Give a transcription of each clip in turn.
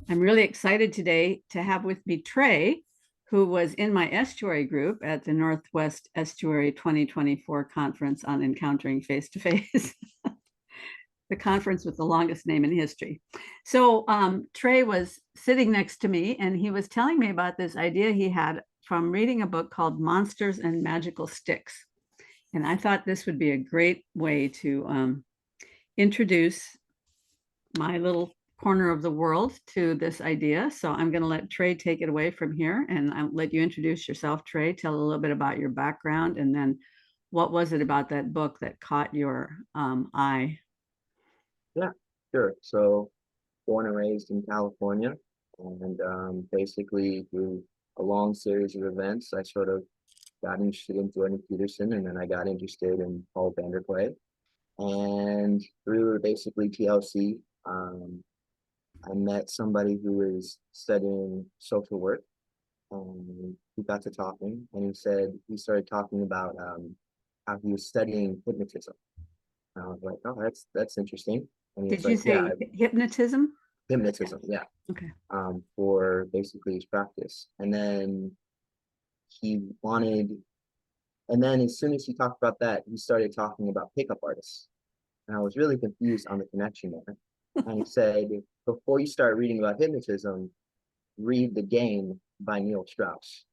I'm really excited today to have with me Trey, who was in my Estuary group at the Northwest Estuary 2024 conference on encountering face to face, the conference with the longest name in history. So Trey was sitting next to me and he was telling me about this idea he had from reading a book called Monsters and Magical Sticks. And I thought this would be a great way to introduce my little corner of the world to this idea. So I'm going to let Trey take it away from here and I'll let you introduce yourself, Trey. Tell a little bit about your background and then what was it about that book that caught your eye? Yeah, sure. So born and raised in California, and basically through a long series of events, I sort of got interested in Jordan Peterson, and then I got interested in Paul Vanderklay. And through basically TLC, I met somebody who was studying social work, and we got to talking, and he started talking about how he was studying hypnotism. And I was like, oh, that's interesting. And he was Did you like, yeah, say hypnotism? hypnotism, yeah, Okay. for basically his practice. He wanted, and then as soon as he talked about that, he started talking about pickup artists. And I was really confused on the connection there. And he said, before you start reading about hypnotism, read The Game by Neil Strauss.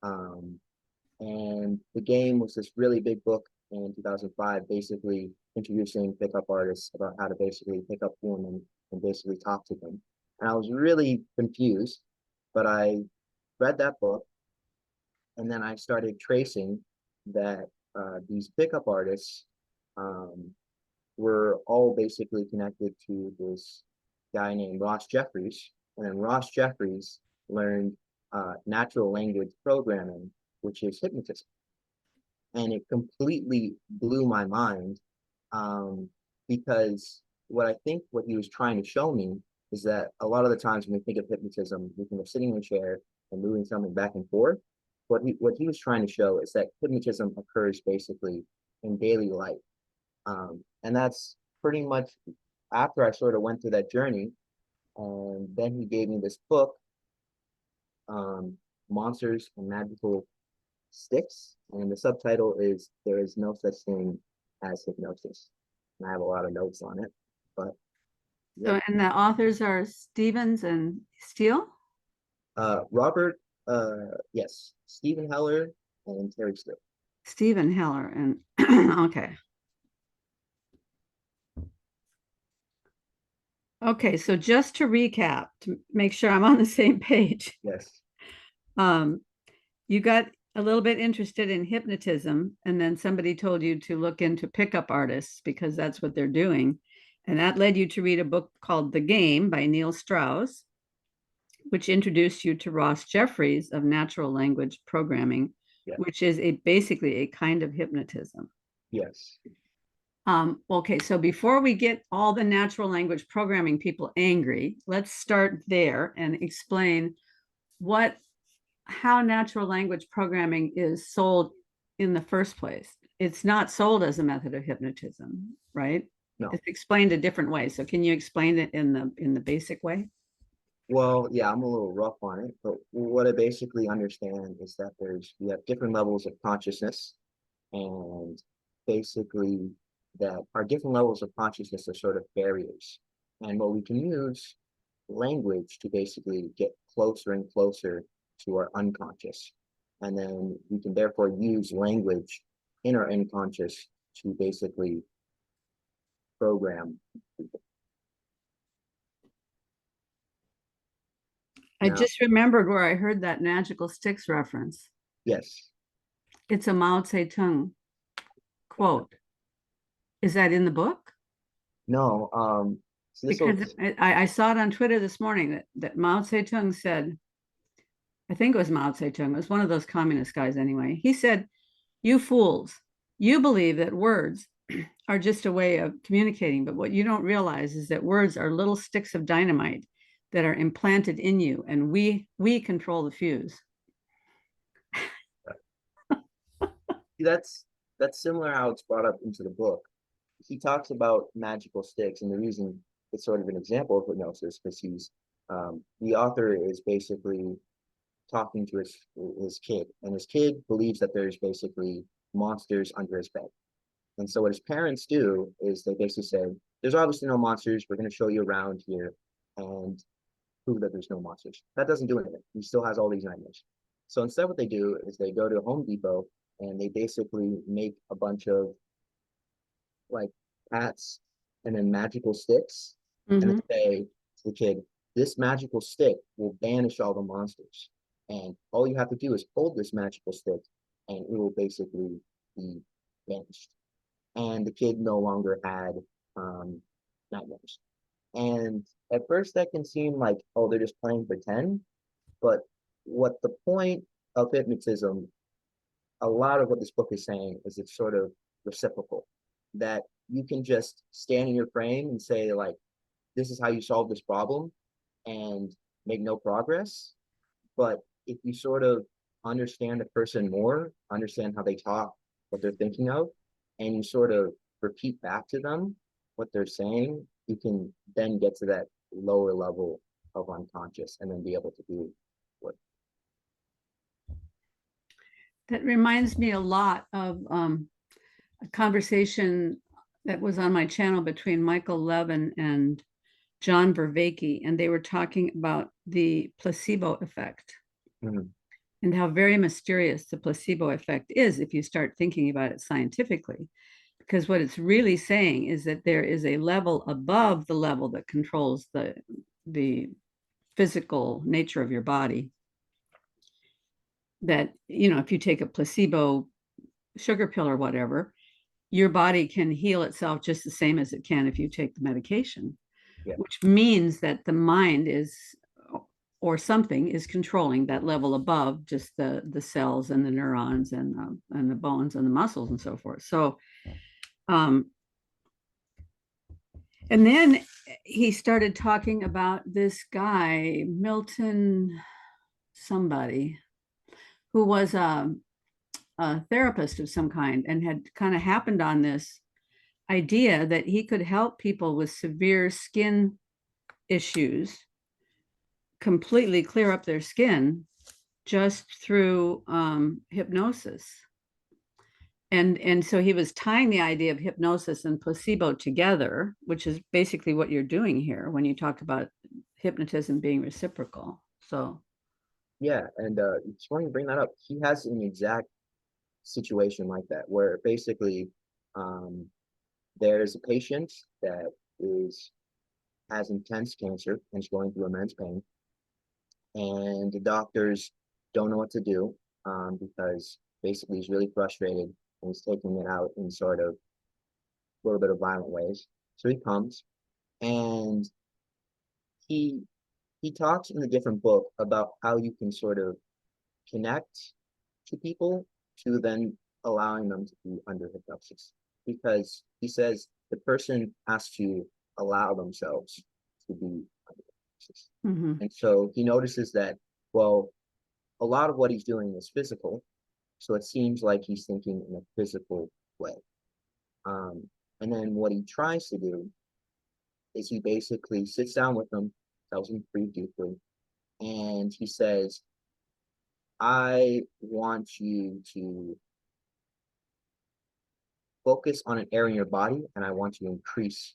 Um, and The Game was this really big book in 2005, basically introducing pickup artists about how to basically pick up women and basically talk to them. And I was really confused, but I read that book and then I started tracing that these pickup artists um, were all basically connected to this guy named Ross Jeffries. And then Ross Jeffries learned natural language programming, which is hypnotism. And it completely blew my mind um, because what he was trying to show me is that a lot of the times when we think of hypnotism, we think of sitting in a chair and moving something back and forth. What he was trying to show is that hypnotism occurs basically in daily life, and that's pretty much after I sort of went through that journey. And then he gave me this book, um, Monsters and Magical Sticks, and the subtitle is "There is no such thing as hypnosis." And I have a lot of notes on it, but yeah. So, and the authors are Stevens and Steele? Robert, yes, Stephen Heller and Terry Still. Stephen Heller. And okay. Okay. So, just to recap, to make sure I'm on the same page, Yes, um, you got a little bit interested in hypnotism, and then somebody told you to look into pickup artists because that's what they're doing. And that led you to read a book called The Game by Neil Strauss, which introduced you to Ross Jeffries of natural language programming, yeah, which is basically a kind of hypnotism. yes. Okay, so before we get all the natural language programming people angry, let's start there and explain what how natural language programming is sold in the first place. It's not sold as a method of hypnotism, right? No. It's explained a different way. So can you explain it in the basic way? Well, yeah, I'm a little rough on it, but what I basically understand is that we have different levels of consciousness, and basically that our different levels of consciousness are sort of barriers. And what we can use language to basically get closer and closer to our unconscious. And then we can therefore use language in our unconscious to basically program people. I Now, just remembered where I heard that magical sticks reference. yes, It's a Mao Zedong quote. Is that in the book? no, so this will, Because I saw it on Twitter this morning that Mao Zedong said, I think it was Mao Zedong, it was one of those communist guys anyway. He said, "You fools, you believe that words are just a way of communicating, but what you don't realize is that words are little sticks of dynamite that are implanted in you, and we control the fuse." that's that's similar how it's brought up into the book. He talks about magical sticks, and the reason it's sort of an example of hypnosis because he's The author is basically talking to his kid, and his kid believes that there's basically monsters under his bed. And so what his parents do is they basically say, there's obviously no monsters. We're going to show you around here and prove that there's no monsters. That doesn't do anything. He still has all these nightmares. So instead what they do is they go to Home Depot and they basically make a bunch of like hats and then magical sticks and Mhm. say to the kid, this magical stick will banish all the monsters. And all you have to do is hold this magical stick and it will basically be banished. And the kid no longer had nightmares. And at first that can seem like, oh, they're just playing pretend. But what the point of hypnotism, a lot of what this book is saying is it's sort of reciprocal, that you can just stand in your frame and say, like, this is how you solve this problem and make no progress. But if you sort of understand a person more, understand how they talk, what they're thinking of, and you sort of repeat back to them what they're saying, you can then get to that lower level of unconscious and then be able to do what. That reminds me a lot of a conversation that was on my channel between Michael Levin and John Vervaeke, and they were talking about the placebo effect Mhm. and how very mysterious the placebo effect is if you start thinking about it scientifically. Because what it's really saying is that there is a level above the level that controls the physical nature of your body. That, you know, if you take a placebo sugar pill or whatever, your body can heal itself just the same as it can if you take the medication, Yeah, which means that the mind is or something is controlling that level above just the cells and the neurons and the bones and the muscles and so forth. So and then he started talking about this guy Milton somebody who was a therapist of some kind and had kind of happened on this idea that he could help people with severe skin issues completely clear up their skin just through hypnosis. And so he was tying the idea of hypnosis and placebo together, which is basically what you're doing here when you talk about hypnotism being reciprocal. So, yeah, and it's funny you bring that up. He has an exact situation like that where basically um, there's a patient that is has intense cancer and is going through immense pain, and the doctors don't know what to do because basically he's really frustrated and he's taking it out in sort of a little bit of violent ways. So he comes and he he talks in a different book about how you can sort of connect to people to then allowing them to be under hypnosis, because he says the person has to allow themselves to be under hypnosis. mhm. And so he notices that, well, a lot of what he's doing is physical, so it seems like he's thinking in a physical way. Um, and then what he tries to do is he basically sits down with them, tells them to breathe deeply, and he says, I want you to focus on an area in your body, and I want you to increase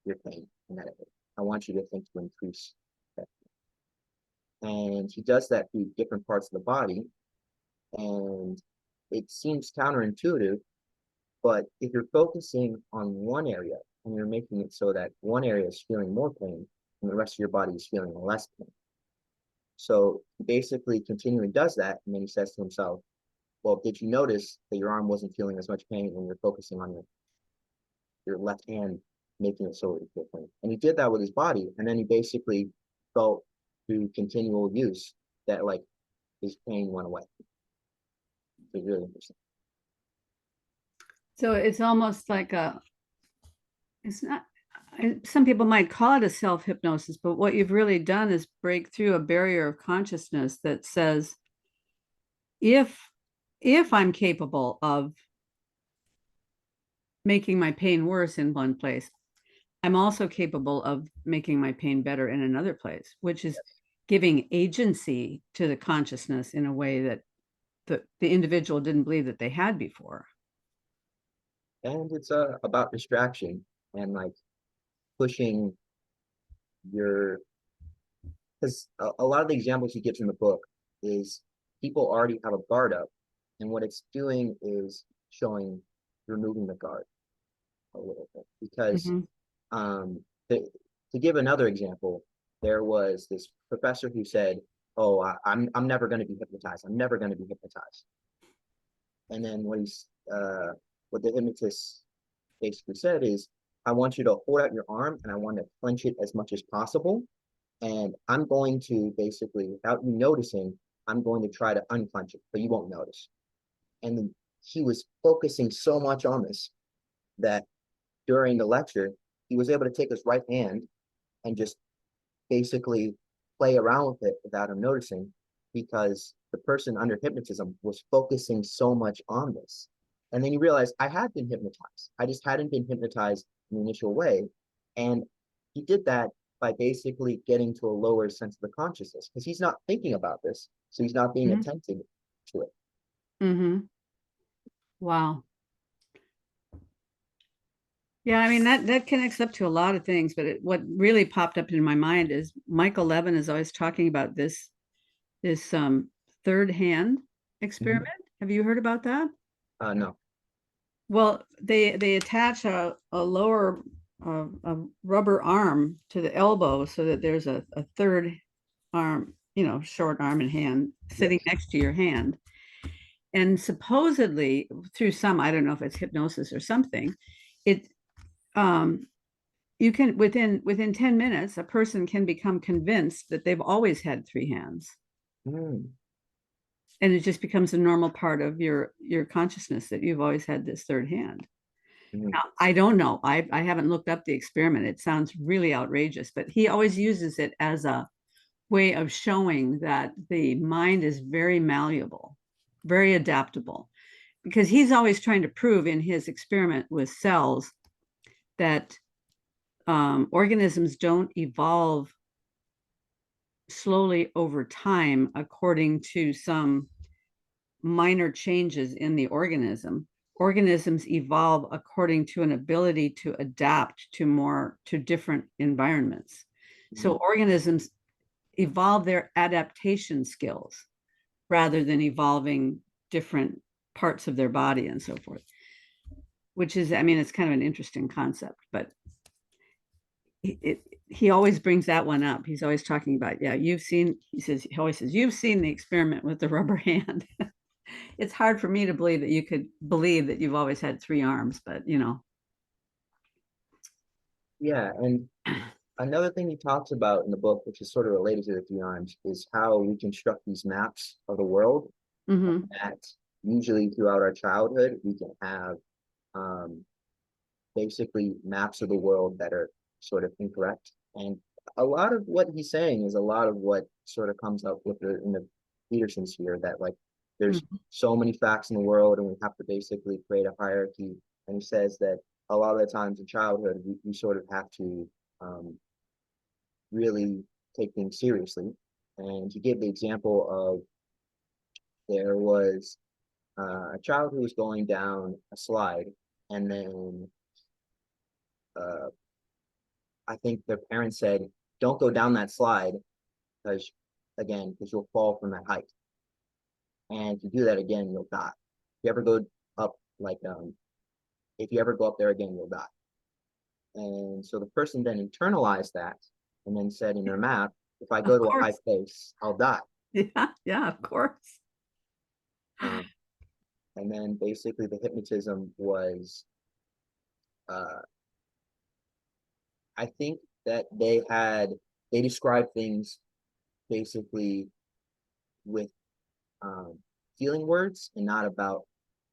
your pain in that area. I want you to think to increase that. And he does that through different parts of the body. And it seems counterintuitive, but if you're focusing on one area and you're making it so that one area is feeling more pain and the rest of your body is feeling less pain. So he basically continually does that. And then he says to himself, well, did you notice that your arm wasn't feeling as much pain when you're focusing on your left hand, making it so it feel pain? And he did that with his body. And then he basically felt through continual use that like his pain went away. It's really interesting. So it's almost like it's not, some people might call it a self hypnosis, but what you've really done is break through a barrier of consciousness that says, if if I'm capable of making my pain worse in one place, I'm also capable of making my pain better in another place, which is giving agency to the consciousness in a way that the individual didn't believe that they had before. And it's about distraction and like pushing your, because a lot of the examples he gives in the book is people already have a guard up, and what it's doing is showing removing the guard a little bit. Because Mhm. um, to give another example, there was this professor who said, "Oh, I'm never going to be hypnotized. I'm never going to be hypnotized." And then what the hypnotist basically said is, "I want you to hold out your arm and I want to clench it as much as possible. And I'm going to basically, without you noticing, I'm going to try to unclench it, but you won't notice." And then he was focusing so much on this that during the lecture, he was able to take his right hand and just basically play around with it without him noticing, because the person under hypnotism was focusing so much on this. And then you realize I had been hypnotized. I just hadn't been hypnotized in the initial way. And he did that by basically getting to a lower sense of the consciousness because he's not thinking about this. So he's not being Mhm. attentive to it. Mhm. Wow. Yeah, I mean that connects up to a lot of things, but what really popped up in my mind is Michael Levin is always talking about this third hand experiment. Mm-hmm. Have you heard about that? No. Well, they attach a lower a rubber arm to the elbow so that there's a third arm, short arm and hand sitting Yes. next to your hand. And supposedly through some, I don't know if it's hypnosis or something, it um you can within 10 minutes, a person can become convinced that they've always had three hands. Mm-hmm. And it just becomes a normal part of your consciousness that you've always had this third hand. Now, I don't know. I haven't looked up the experiment. It sounds really outrageous, but he always uses it as a way of showing that the mind is very malleable, very adaptable, because he's always trying to prove in his experiment with cells that organisms don't evolve slowly over time according to some minor changes in the organism. Organisms evolve according to an ability to adapt to different environments. So Mm-hmm. organisms evolve their adaptation skills rather than evolving different parts of their body and so forth, which is, I mean, it's kind of an interesting concept, but he always brings that one up. He's always talking about, yeah, he always says, you've seen the experiment with the rubber hand. It's hard for me to believe that you could believe that you've always had three arms, but Yeah. And another thing he talks about in the book, which is sort of related to the three arms, is how we construct these maps of the world mm-hmm, that usually throughout our childhood, we can have um, basically maps of the world that are sort of incorrect. And a lot of what he's saying is a lot of what sort of comes up with in the Peterson sphere, that like there's mm-hmm, so many facts in the world and we have to basically create a hierarchy. And he says that a lot of the times in childhood, we sort of have to um, really take things seriously. And he gave the example of there was a child who was going down a slide, and then uh, I think their parents said, "Don't go down that slide because, again, because you'll fall from that height, and if you do that again, you'll die. If you ever go up, like, if you ever go up there again, you'll die." And so the person then internalized that, and then said in their map, "If I go of to a high course. place, I'll die." Yeah, yeah, of course. Um, and then basically the hypnotism was, uh, I think that they described things basically with um, feeling words and not about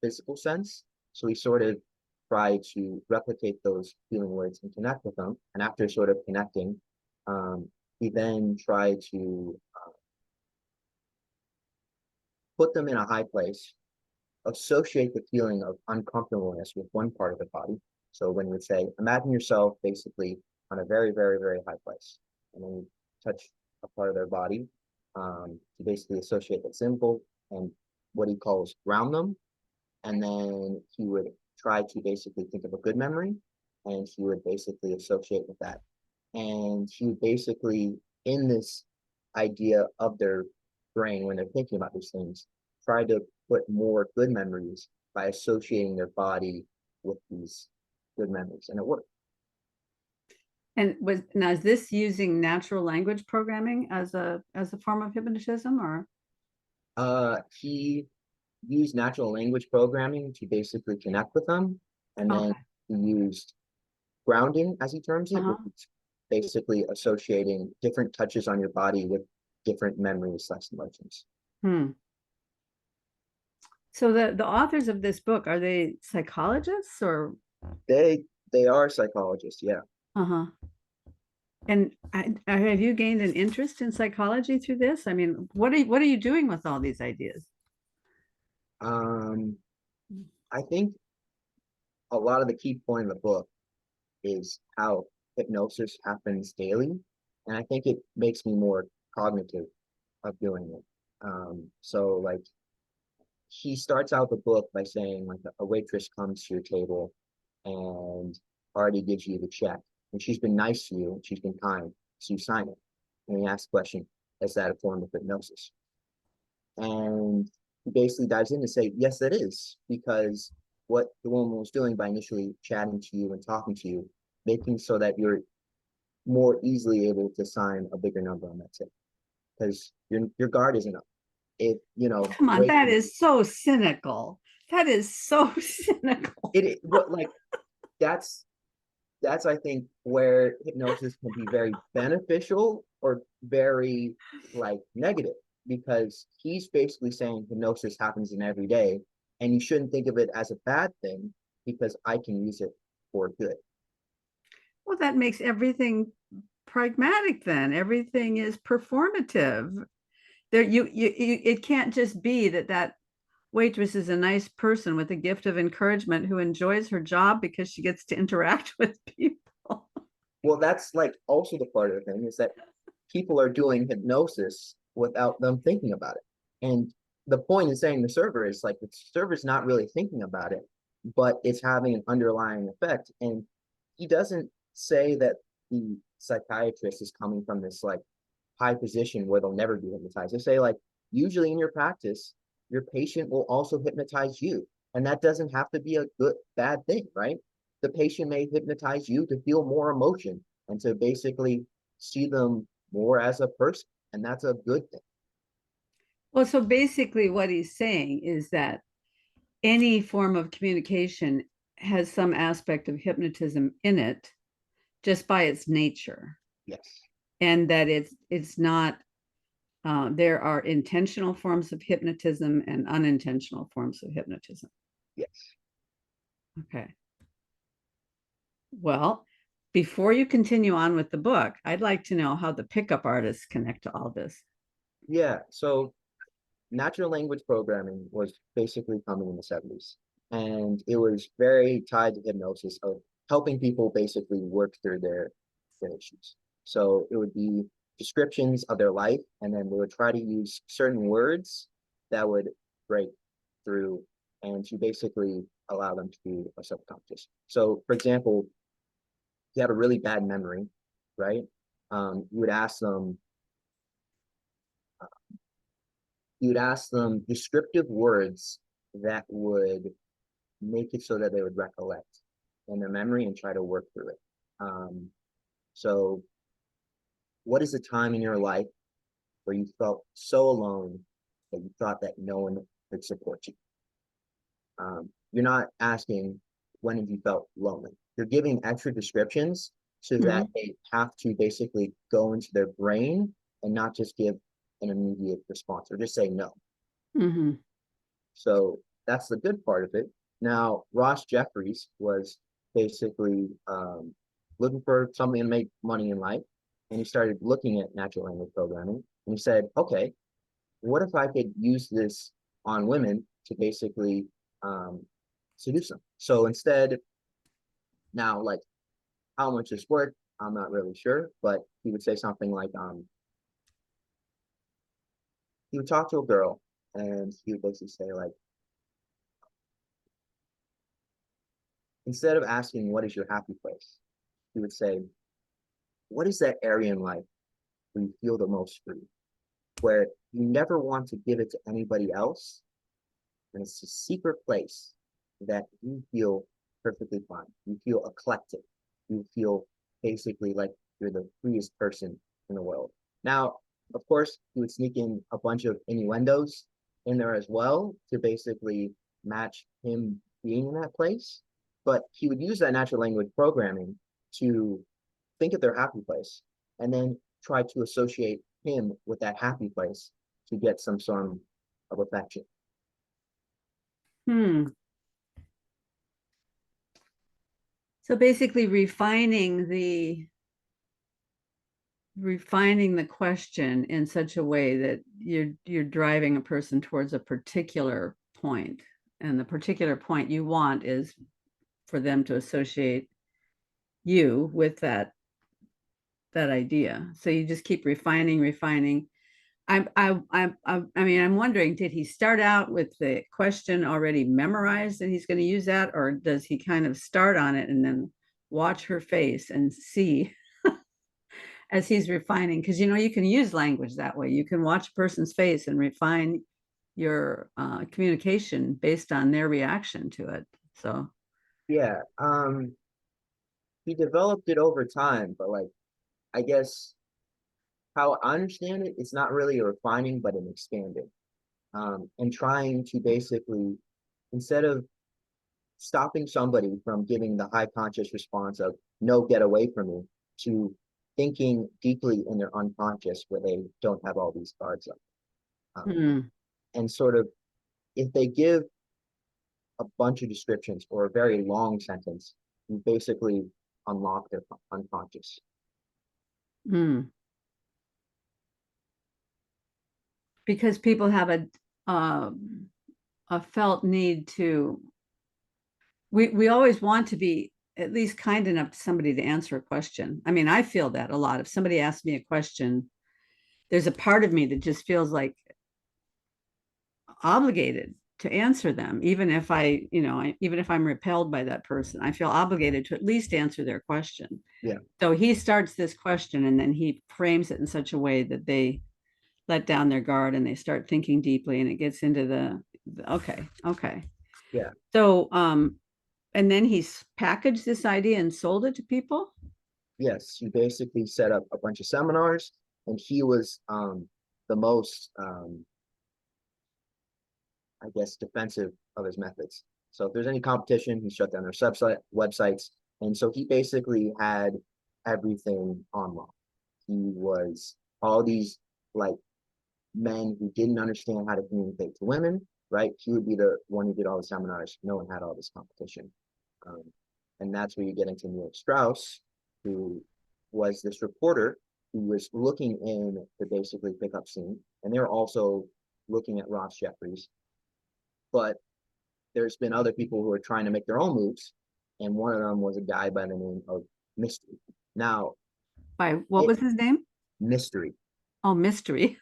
physical sense. So we sort of try to replicate those feeling words and connect with them. And after sort of connecting, we then try to put them in a high place, associate the feeling of uncomfortableness with one part of the body, So when we say, imagine yourself basically on a very, very, very high place, and then you touch a part of their body to basically associate that symbol and what he calls ground them. And then he would try to basically think of a good memory, and he would basically associate with that. And he would basically, in this idea of their brain when they're thinking about these things, try to put more good memories by associating their body with these good memories, and it worked. And now is this using natural language programming as a form of hypnotism, or? He used natural language programming to basically connect with them, and then Okay. he used grounding, as he terms it, Uh-huh. which is basically associating different touches on your body with different memories slash emotions. Hmm. So the authors of this book, are they psychologists or? They are psychologists, yeah. Uh-huh. And have you gained an interest in psychology through this? I mean, what are you doing with all these ideas? Um, I think a lot of the key point in the book is how hypnosis happens daily, and I think it makes me more cognitive of doing it. So like he starts out the book by saying like a waitress comes to your table and already gives you the check, and she's been nice to you, she's been kind, so you sign it. And he asks the question, is that a form of hypnosis? And he basically dives in to say, yes, it is, because what the woman was doing by initially chatting to you and talking to you, making so that you're more easily able to sign a bigger number on that tip, because your guard isn't up. If you know, Come on, wait, that is so cynical. That is so cynical. what like that's that's I think where hypnosis can be very beneficial or very like negative, because he's basically saying hypnosis happens in every day, and you shouldn't think of it as a bad thing because I can use it for good. Well, that makes everything pragmatic then. Everything is performative. There it can't just be that waitress is a nice person with a gift of encouragement who enjoys her job because she gets to interact with people. Well, that's like also the part of the thing is that people are doing hypnosis without them thinking about it. And the point in saying the server is like the server's not really thinking about it, but it's having an underlying effect. And he doesn't say that the psychiatrist is coming from this like high position where they'll never be hypnotized. They say like usually in your practice, your patient will also hypnotize you. And that doesn't have to be a good bad thing, right? The patient may hypnotize you to feel more emotion and to basically see them more as a person. And that's a good thing. Well, so basically what he's saying is that any form of communication has some aspect of hypnotism in it just by its nature, Yes. and that it's not there are intentional forms of hypnotism and unintentional forms of hypnotism. Yes. Okay. Well, before you continue on with the book, I'd like to know how the pickup artists connect to all this. Yeah. So natural language programming was basically coming in the 70s. And it was very tied to hypnosis of helping people basically work through their issues. So it would be descriptions of their life, and then they would try to use certain words that would break through and to basically allow them to be a subconscious. So, for example, you had a really bad memory, right? You would ask them, you would ask them descriptive words that would make it so that they would recollect in their memory and try to work through it. So, what is a time in your life where you felt so alone that you thought that no one could support you? You're not asking when have you felt lonely. You're giving extra descriptions so that Mhm. they have to basically go into their brain and not just give an immediate response or just say no. Mhm. So that's the good part of it. Now, Ross Jeffries was basically looking for something to make money in life, and he started looking at natural language programming. And he said, okay, what if I could use this on women to basically seduce them? So instead, Now, like how much this worked, I'm not really sure, but he would say something like, he would talk to a girl and he would basically say like, instead of asking what is your happy place, he would say, what is that area in life where you feel the most free, where you never want to give it to anybody else, and it's a secret place that you feel perfectly fine. You feel eclectic. You feel basically like you're the freest person in the world. Now, of course, you would sneak in a bunch of innuendos in there as well to basically match him being in that place. But he would use that natural language programming to think of their happy place and then try to associate him with that happy place to get some sort of affection. Hmm. So basically refining the question in such a way that you're driving a person towards a particular point, and the particular point you want is for them to associate you with that idea. So you just keep refining. I'm wondering, did he start out with the question already memorized and he's going to use that, or does he kind of start on it and then watch her face and see as he's refining? Because you can use language that way. You can watch a person's face and refine your communication based on their reaction to it. So, Yeah, he developed it over time, but like I guess how I understand it, it's not really a refining, but an expanding. And trying to basically, instead of stopping somebody from giving the high conscious response of no, get away from me, to thinking deeply in their unconscious where they don't have all these guards up. hmm. And sort of, if they give a bunch of descriptions or a very long sentence, you basically unlock their unconscious. Hmm. Because people have a felt need to, we always want to be at least kind enough to somebody to answer a question. I mean, I feel that a lot. If somebody asks me a question, there's a part of me that just feels like obligated to answer them, even if even if I'm repelled by that person, I feel obligated to at least answer their question. Yeah. So he starts this question and then he frames it in such a way that they let down their guard and they start thinking deeply, and it gets into okay. Yeah. So and then he's packaged this idea and sold it to people. Yes, he basically set up a bunch of seminars, and he was the most, I guess, defensive of his methods. So if there's any competition, he shut down their websites, and so he basically had everything on lock. He was all these like men who didn't understand how to communicate to women, right? He would be the one who did all the seminars. No one had all this competition. Um, and that's where you get into Neil Strauss, who was this reporter who was looking in the basically pickup scene. And they're also looking at Ross Jeffries. But there's been other people who are trying to make their own moves. And one of them was a guy by the name of Mystery. Now, By what was his name? Mystery. Oh, Mystery.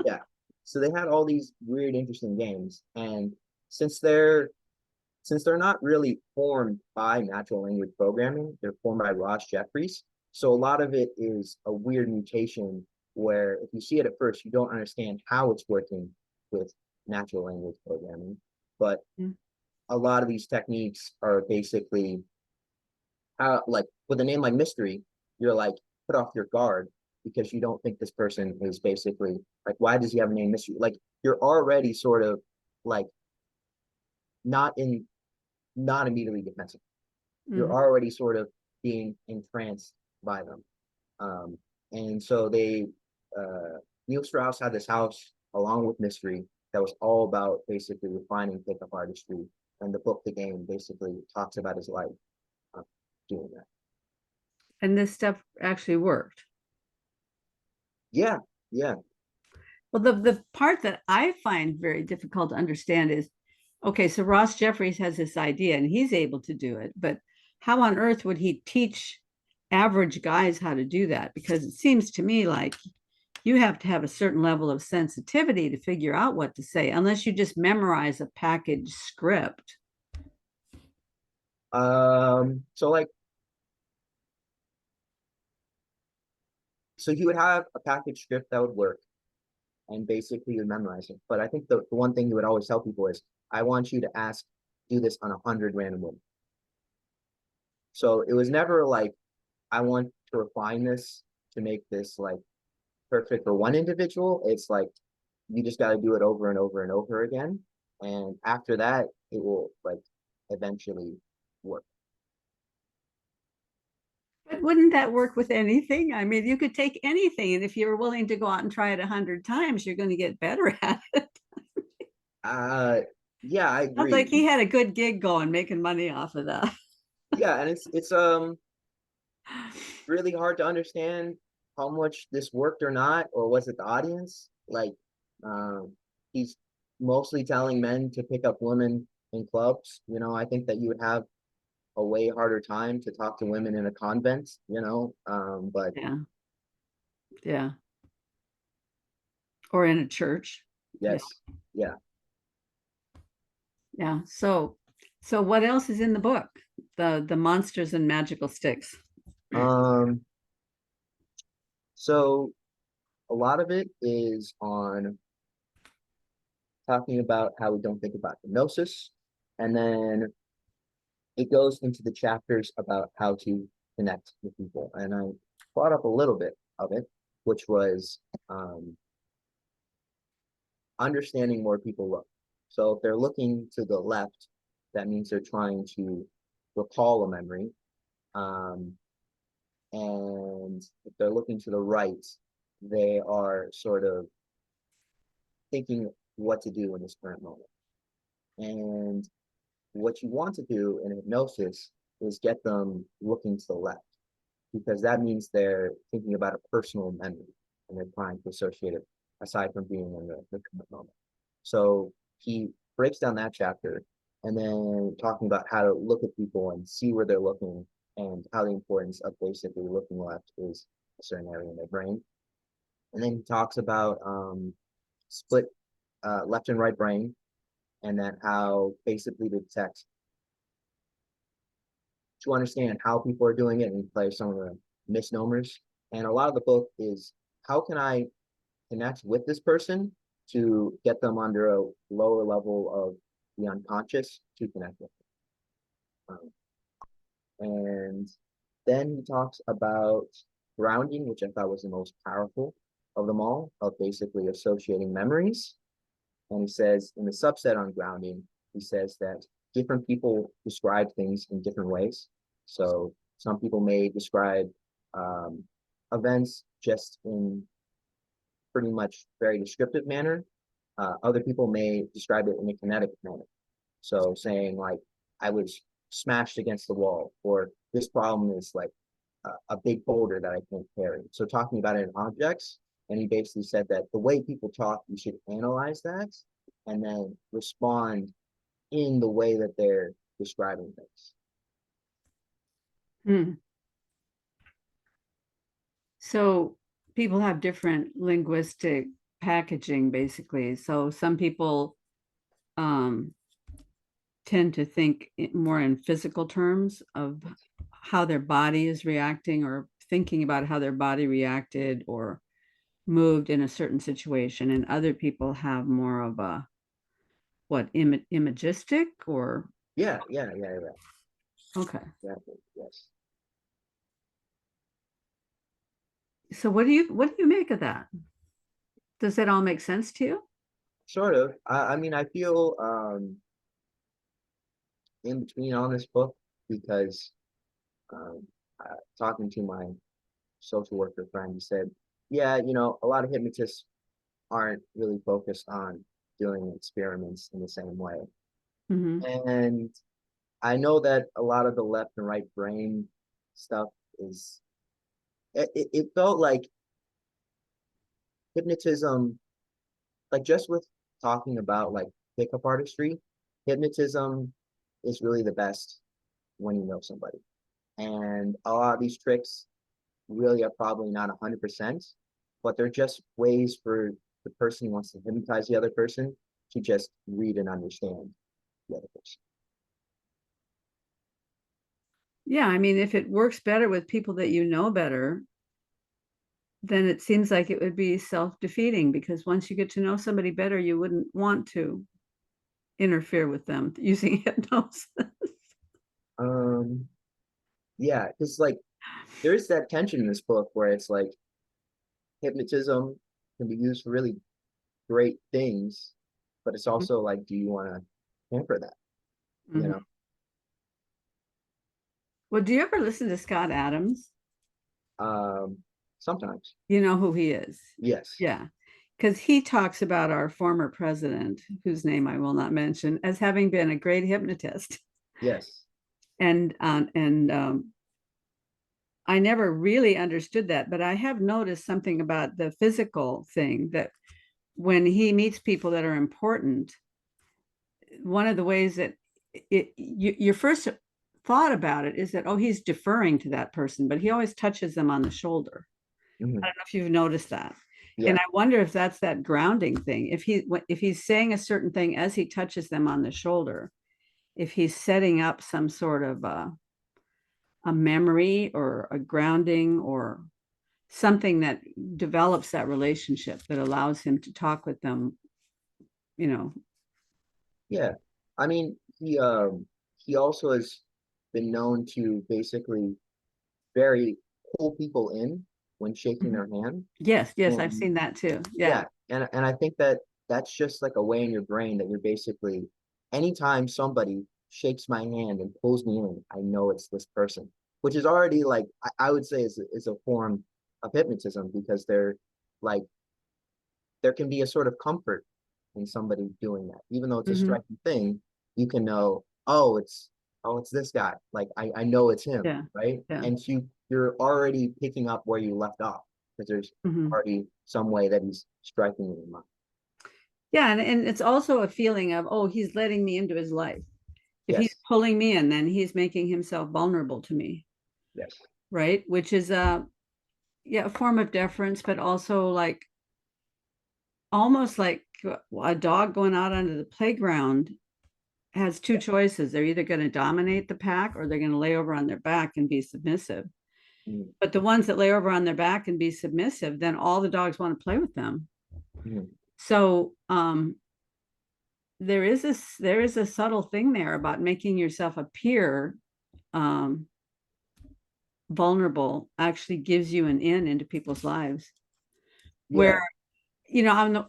Yeah. So they had all these weird, interesting games. And since they're since they're not really formed by natural language programming, they're formed by Ross Jeffries. So a lot of it is a weird mutation where if you see it at first, you don't understand how it's working with natural language programming. But Mm. a lot of these techniques are basically how, like with a name like Mystery, you're like put off your guard because you don't think this person is basically like, why does he have a name Mystery? Like you're already sort of like not in not immediately defensive. You're Mhm. already sort of being entranced by them. Um, and so Neil Strauss had this house along with Mystery that was all about basically refining pickup artistry. And the book, The Game, basically talks about his life doing that. And this stuff actually worked. Yeah, yeah, Well, the part that I find very difficult to understand is, okay, so Ross Jeffries has this idea and he's able to do it, but how on earth would he teach average guys how to do that? Because it seems to me like you have to have a certain level of sensitivity to figure out what to say, unless you just memorize a package script. So like, so he would have a package script that would work, and basically you memorize it. But I think the one thing he would always tell people is, I want you to do this on 100 random women. So it was never like, I want to refine this to make this like perfect for one individual. It's like, you just got to do it over and over and over again. And after that, it will like eventually work. But wouldn't that work with anything? I mean, you could take anything, and if you're willing to go out and try it 100 times, you're going to get better at it. Uh, yeah, I Sounds like agree. he had a good gig going, making money off of that. Yeah, and it's really hard to understand how much this worked or not, or was it the audience? Like, um, he's mostly telling men to pick up women in clubs. You know, I think that you would have a way harder time to talk to women in a convent, you know. But Yeah, yeah. Or in a church. Yeah, yes, yeah. yeah. So what else is in the book? The monsters and magical sticks. Um, so a lot of it is on talking about how we don't think about hypnosis, and then it goes into the chapters about how to connect with people. And I brought up a little bit of it, which was understanding where people look. So if they're looking to the left, that means they're trying to recall a memory. Um, and if they're looking to the right, they are sort of thinking what to do in this current moment. And what you want to do in hypnosis is get them looking to the left, because that means they're thinking about a personal memory and they're trying to associate it aside from being in the current moment. So he breaks down that chapter, and then talking about how to look at people and see where they're looking, and how the importance of basically looking left is a certain area in their brain. And then he talks about split left and right brain, and then how basically to detect, to understand how people are doing it and play some of the misnomers. And a lot of the book is, how can I connect with this person to get them under a lower level of the unconscious to connect with them. And then he talks about grounding, which I thought was the most powerful of them all, of basically associating memories. And he says, in the subset on grounding, he says that different people describe things in different ways. So some people may describe um, events just in pretty much very descriptive manner. Other people may describe it in a kinetic manner. So saying like, I was smashed against the wall, or this problem is like a big boulder that I can't carry. So talking about it in objects, and he basically said that the way people talk, you should analyze that and then respond in the way that they're describing things. Hmm. So people have different linguistic packaging, basically. So some people um, tend to think more in physical terms of how their body is reacting, or thinking about how their body reacted or moved in a certain situation. And other people have more of a, what, imagistic or, Yeah. okay. Exactly. Yes. So what do you make of that? Does that all make sense to you? Sort of. I mean, I feel in between on this book, because um, talking to my social worker friend, he said, yeah, you know, a lot of hypnotists aren't really focused on doing experiments in the same way. Hmm. And I know that a lot of the left and right brain stuff is, it felt like hypnotism, like just with talking about like pickup artistry, hypnotism is really the best when you know somebody. And a lot of these tricks really are probably not 100%, but they're just ways for the person who wants to hypnotize the other person to just read and understand the other person. Yeah, I mean, if it works better with people that you know better, then it seems like it would be self-defeating, because once you get to know somebody better, you wouldn't want to interfere with them using hypnosis. Um, yeah, because like there is that tension in this book where it's like hypnotism can be used for really great things, but it's also like, do you want to hamper that? You Mhm. know? Well, do you ever listen to Scott Adams? Um, Sometimes, You know who he is? yes, Yeah, because he talks about our former president, whose name I will not mention, as having been a great hypnotist. yes, And I never really understood that, but I have noticed something about the physical thing, that when he meets people that are important, one of the ways that your first thought about it is that, oh, he's deferring to that person, but he always touches them on the shoulder. I mhm, don't know if you've noticed that. And yeah, I wonder if that's that grounding thing. If he's saying a certain thing as he touches them on the shoulder, if he's setting up some sort of a memory or a grounding or something that develops that relationship that allows him to talk with them, you know. yeah. I mean, he also has been known to basically very pull people in when shaking Mhm. their hand. Yes, yes, I've And seen that too. Yeah. yeah, and I think that that's just like a way in your brain that you're basically anytime somebody shakes my hand and pulls me in, I know it's this person, which is already like I would say is a form of hypnotism because they're like there can be a sort of comfort in somebody doing that. Even though it's a Hmm. striking thing, you can know, oh, it's this guy. Like I know it's him, Yeah. right? Yeah. And you're already picking up where you left off because there's Hmm. already some way that he's striking you in mind. Yeah. And it's also a feeling of, oh, he's letting me into his life. If he's Yes, pulling me in, then he's making himself vulnerable to me, yes, right? Which is a, yeah, a form of deference, but also like almost like a dog going out onto the playground has two yeah, choices. They're either going to dominate the pack or they're going to lay over on their back and be submissive. mm, But the ones that lay over on their back and be submissive, then all the dogs want to play with them. mm, So there is a subtle thing there about making yourself appear um, vulnerable actually gives you an in into people's lives. Where, yeah, you know,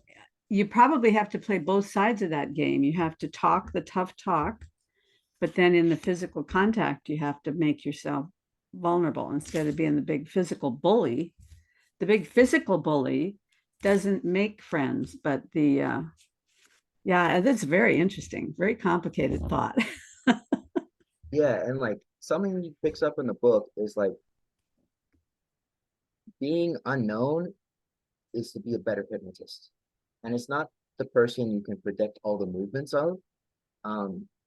you probably have to play both sides of that game. You have to talk the tough talk, but then in the physical contact, you have to make yourself vulnerable instead of being the big physical bully. The big physical bully doesn't make friends, but yeah, that's very interesting, very complicated thought. yeah. And like something he picks up in the book is like being unknown is to be a better hypnotist. And it's not the person you can predict all the movements of.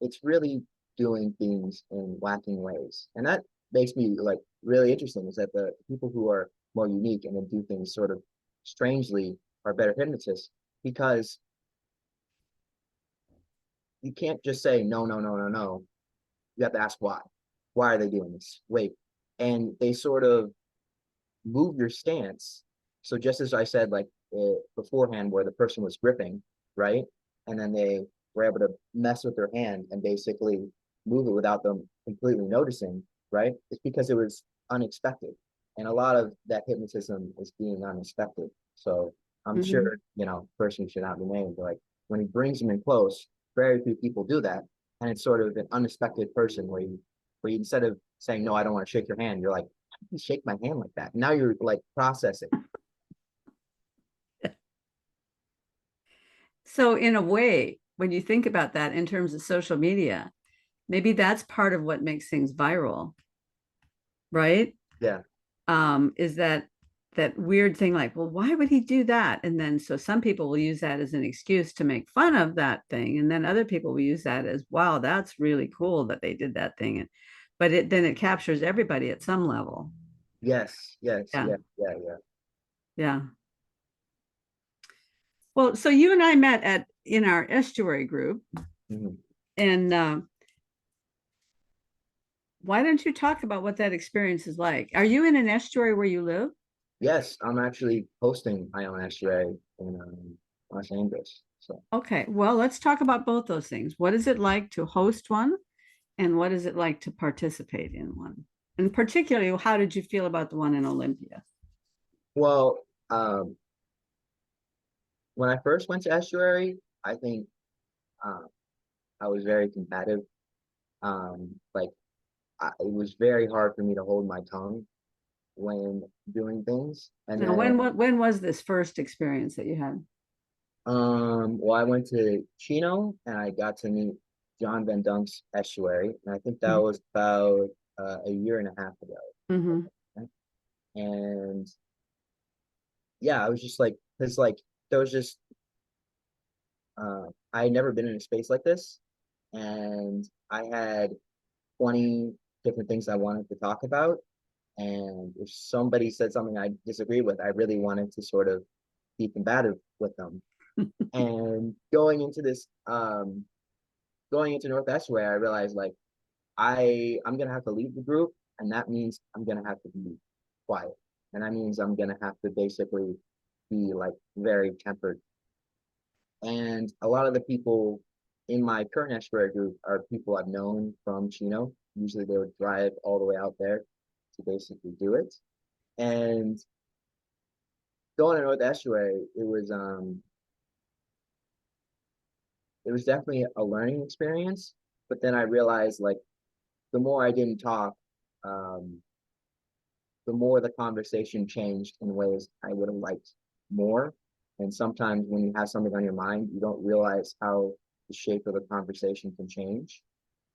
It's really doing things in lacking ways. And that makes me like really interesting is that the people who are more unique and then do things sort of strangely are better hypnotists because you can't just say no, no, no, no, no. You have to ask why. Why are they doing this? Wait. And they sort of move your stance. So just as I said, like beforehand, where the person was gripping, right, and then they were able to mess with their hand and basically move it without them completely noticing, right? It's because it was unexpected, and a lot of that hypnotism is being unexpected. So I'm Mhm. sure person should not be named, but like when he brings them in close, very few people do that, and it's sort of an unexpected person where you instead of saying no, I don't want to shake your hand, you're like you shake my hand like that. Now you're like processing. So, in a way, when you think about that in terms of social media, maybe that's part of what makes things viral, right? Yeah. Is that weird thing like, well, why would he do that? And then so some people will use that as an excuse to make fun of that thing, and then other people will use that as, wow, that's really cool that they did that thing. but then it captures everybody at some level. Yes, yes, Yeah, yeah, yeah, yeah. yeah. Well, so you and I met in our estuary group, Mhm. and why don't you talk about what that experience is like? Are you in an estuary where you live? Yes, I'm actually hosting my own Estuary in Los Angeles. So, Okay, well, let's talk about both those things. What is it like to host one, and what is it like to participate in one? And particularly, how did you feel about the one in Olympia? well, when I first went to Estuary, I think um, I was very combative. Like it was very hard for me to hold my tongue when doing things. And Now, then, when was this first experience that you had? well, I went to Chino and I got to meet John Van Dunk's Estuary, and I think that Mm-hmm. was about a year and a half ago. Mm-hmm. And yeah, I was just like, because like there was just I had never been in a space like this, and I had 20 different things I wanted to talk about. And if somebody said something I disagreed with, I really wanted to sort of be combative with them. And going into North Estuary, I realized like I'm gonna have to leave the group, and that means I'm gonna have to be quiet. And that means I'm gonna have to basically be like very tempered. And a lot of the people in my current Estuary group are people I've known from Chino. Usually they would drive all the way out there to basically do it. And going to North Estuary, it was definitely a learning experience. But then I realized like the more I didn't talk, um, the more the conversation changed in ways I would have liked more. And sometimes when you have something on your mind, you don't realize how the shape of the conversation can change.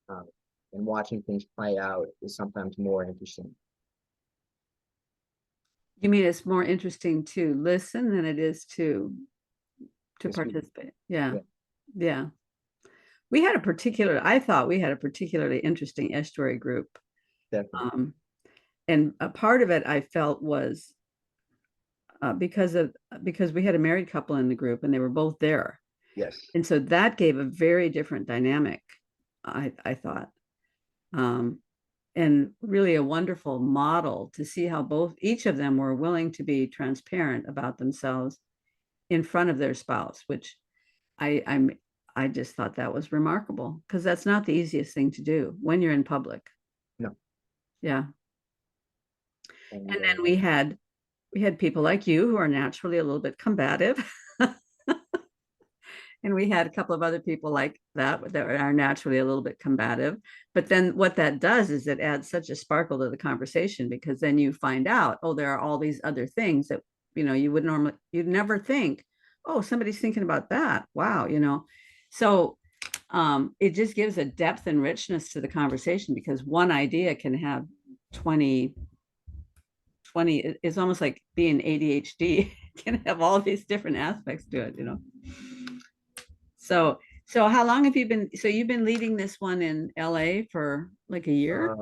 Um, and watching things play out is sometimes more interesting. You mean it's more interesting to listen than it is to This week, participate? Yeah, yeah, yeah. I thought we had a particularly interesting estuary group. definitely. Um, and a part of it I felt was because we had a married couple in the group and they were both there. Yes, And so that gave a very different dynamic, I thought. Um, and really a wonderful model to see how each of them were willing to be transparent about themselves in front of their spouse, which I'm I just thought that was remarkable because that's not the easiest thing to do when you're in public. no, Yeah. and And then we had people like you who are naturally a little bit combative. And we had a couple of other people like that are naturally a little bit combative. But then what that does is it adds such a sparkle to the conversation because then you find out, oh, there are all these other things that you'd never think, oh, somebody's thinking about that. Wow. So it just gives a depth and richness to the conversation because one idea can have 20 it's almost like being ADHD can have all these different aspects to it. So how long have you been so you've been leading this one in LA for like a year?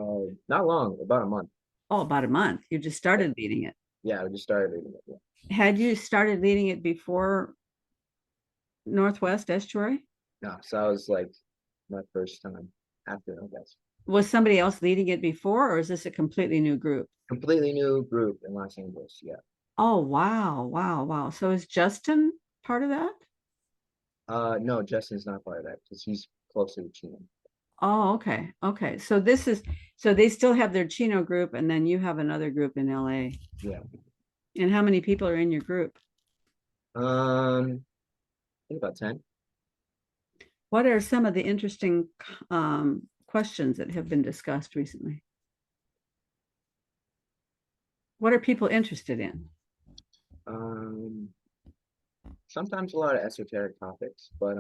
not long, about a month. Oh, about a month. You just Yeah, started leading it. yeah, I just started reading it. Yeah. Had you started leading it before Northwest Estuary? No, so I was like my first time after, I guess. Was somebody else leading it before, or is this a completely new group? Completely new group in Los Angeles. Yeah. Oh, wow, wow, wow. So is Justin part of that? No, Justin's not part of that because he's closer to Chino. Oh, okay. Okay. So they still have their Chino group and then you have another group in LA. Yeah. And how many people are in your group? I think about 10. What are some of the interesting questions that have been discussed recently? What are people interested in? Um, Sometimes a lot of esoteric topics, but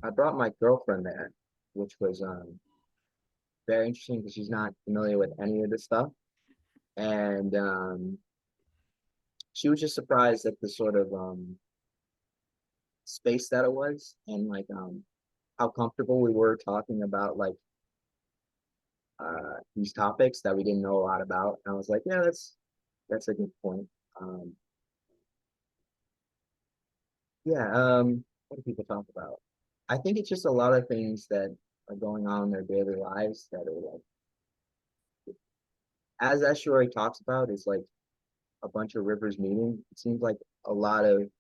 I brought my girlfriend there, which was very interesting because she's not familiar with any of this stuff. And she was just surprised at the sort of space that it was and like how comfortable we were talking about like these topics that we didn't know a lot about. And I was like, yeah, that's a good point. Um, yeah, what do people talk about? I think it's just a lot of things that are going on in their daily lives that are like, as Estuary talks about, it's like a bunch of rivers meeting. It seems like a lot of,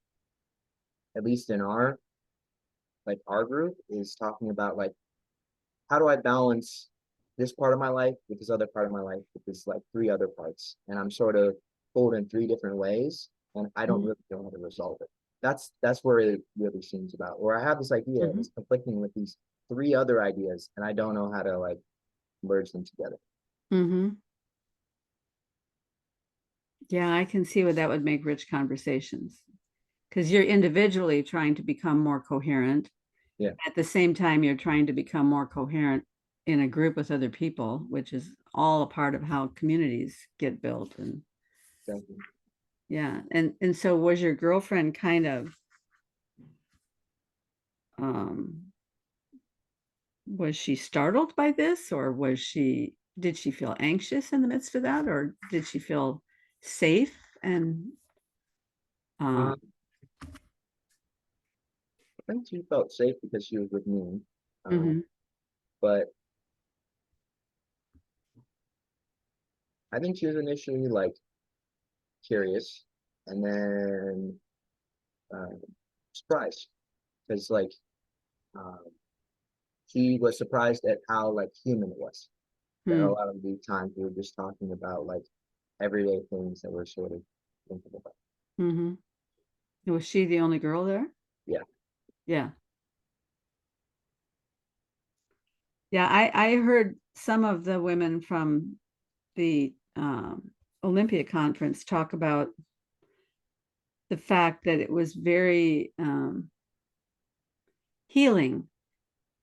at least in our group, is talking about like, how do I balance this part of my life with this other part of my life with this like three other parts, and I'm sort of pulled in three different ways, and I don't Mhm. really know how to resolve it. That's where it really seems about. Where I have this idea, Mhm. it's conflicting with these three other ideas, and I don't know how to like merge them together. Mhm. Yeah, I can see where that would make rich conversations because you're individually trying to become more coherent. Yeah, At the same time, you're trying to become more coherent in a group with other people, which is all a part of how communities get built. And exactly. yeah, and so was your girlfriend kind of um was she startled by this, or did she feel anxious in the midst of that, or did she feel safe and Um, um I think she felt safe because she was with me. Um, mhm, but I think she was initially like curious, and then uh, surprised because like um, she was surprised at how like human it was. That a hmm, lot of the times we were just talking about like everyday things that we're sort of thinking about. mhm. Was she the only girl there? Yeah. Yeah. Yeah, I heard some of the women from the Olympia conference talk about the fact that it was very healing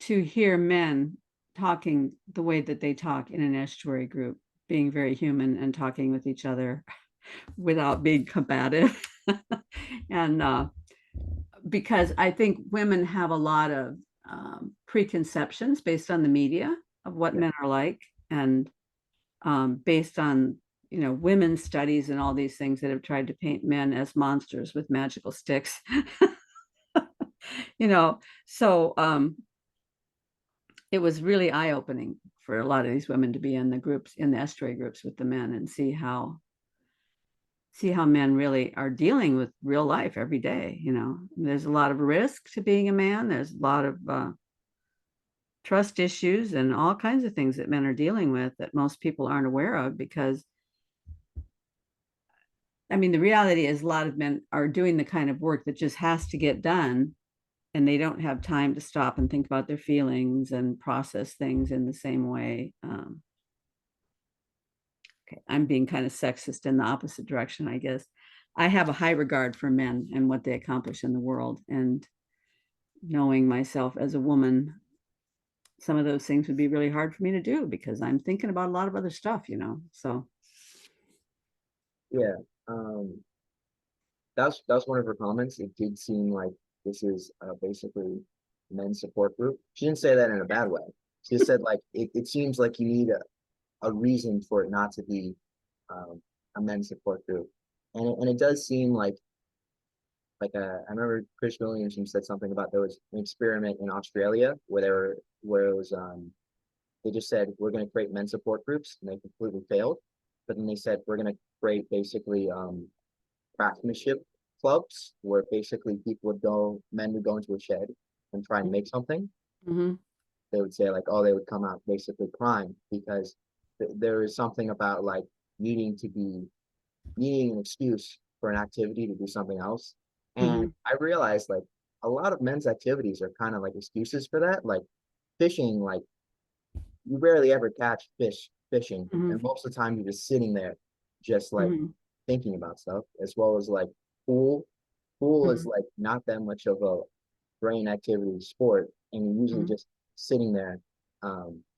to hear men talking the way that they talk in an estuary group, being very human and talking with each other without being combative. And because I think women have a lot of preconceptions based on the media of what Yeah. men are like, and based on women's studies and all these things that have tried to paint men as monsters with magical sticks. you know so it was really eye-opening for a lot of these women to be in the groups, in the estuary groups with the men, and see how men really are dealing with real life every day. There's a lot of risk to being a man. There's a lot of trust issues and all kinds of things that men are dealing with that most people aren't aware of, because I mean, the reality is a lot of men are doing the kind of work that just has to get done, and they don't have time to stop and think about their feelings and process things in the same way. Okay, I'm being kind of sexist in the opposite direction, I guess. I have a high regard for men and what they accomplish in the world. And knowing myself as a woman, some of those things would be really hard for me to do because I'm thinking about a lot of other stuff. So, Yeah. Um, that's one of her comments. It did seem like this is basically men's support group. She didn't say that in a bad way. She just said like it seems like you need a reason for it not to be um, a men's support group. And it does seem like I remember Chris Williamson said something about there was an experiment in Australia where it was they just said we're going to create men's support groups, and they completely failed. But then they said we're going to create basically craftsmanship clubs where basically men would go into a shed and try and make something. mhm, They would say like, oh, they would come out basically crying because there is something about like needing an excuse for an activity to do something else. And mhm, I realized like a lot of men's activities are kind of like excuses for that. Like fishing, like you rarely ever catch fishing, and mhm, most of the time you're just sitting there, just like mhm, thinking about stuff, as well as like pool. Pool is mhm, like not that much of a brain activity sport, and you're usually mhm, just sitting there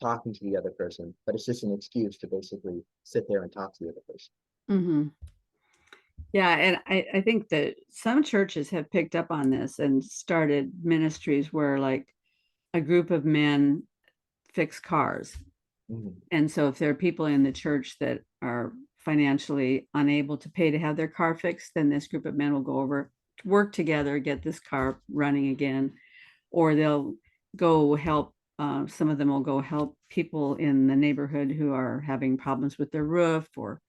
talking to the other person, but it's just an excuse to basically sit there and talk to the other person. mhm. Yeah, and I think that some churches have picked up on this and started ministries where like a group of men fix cars, Mhm. And so if there are people in the church that are financially unable to pay to have their car fixed, then this group of men will go over to work together, get this car running again, or they'll go help. Some of them will go help people in the neighborhood who are having problems with their roof, or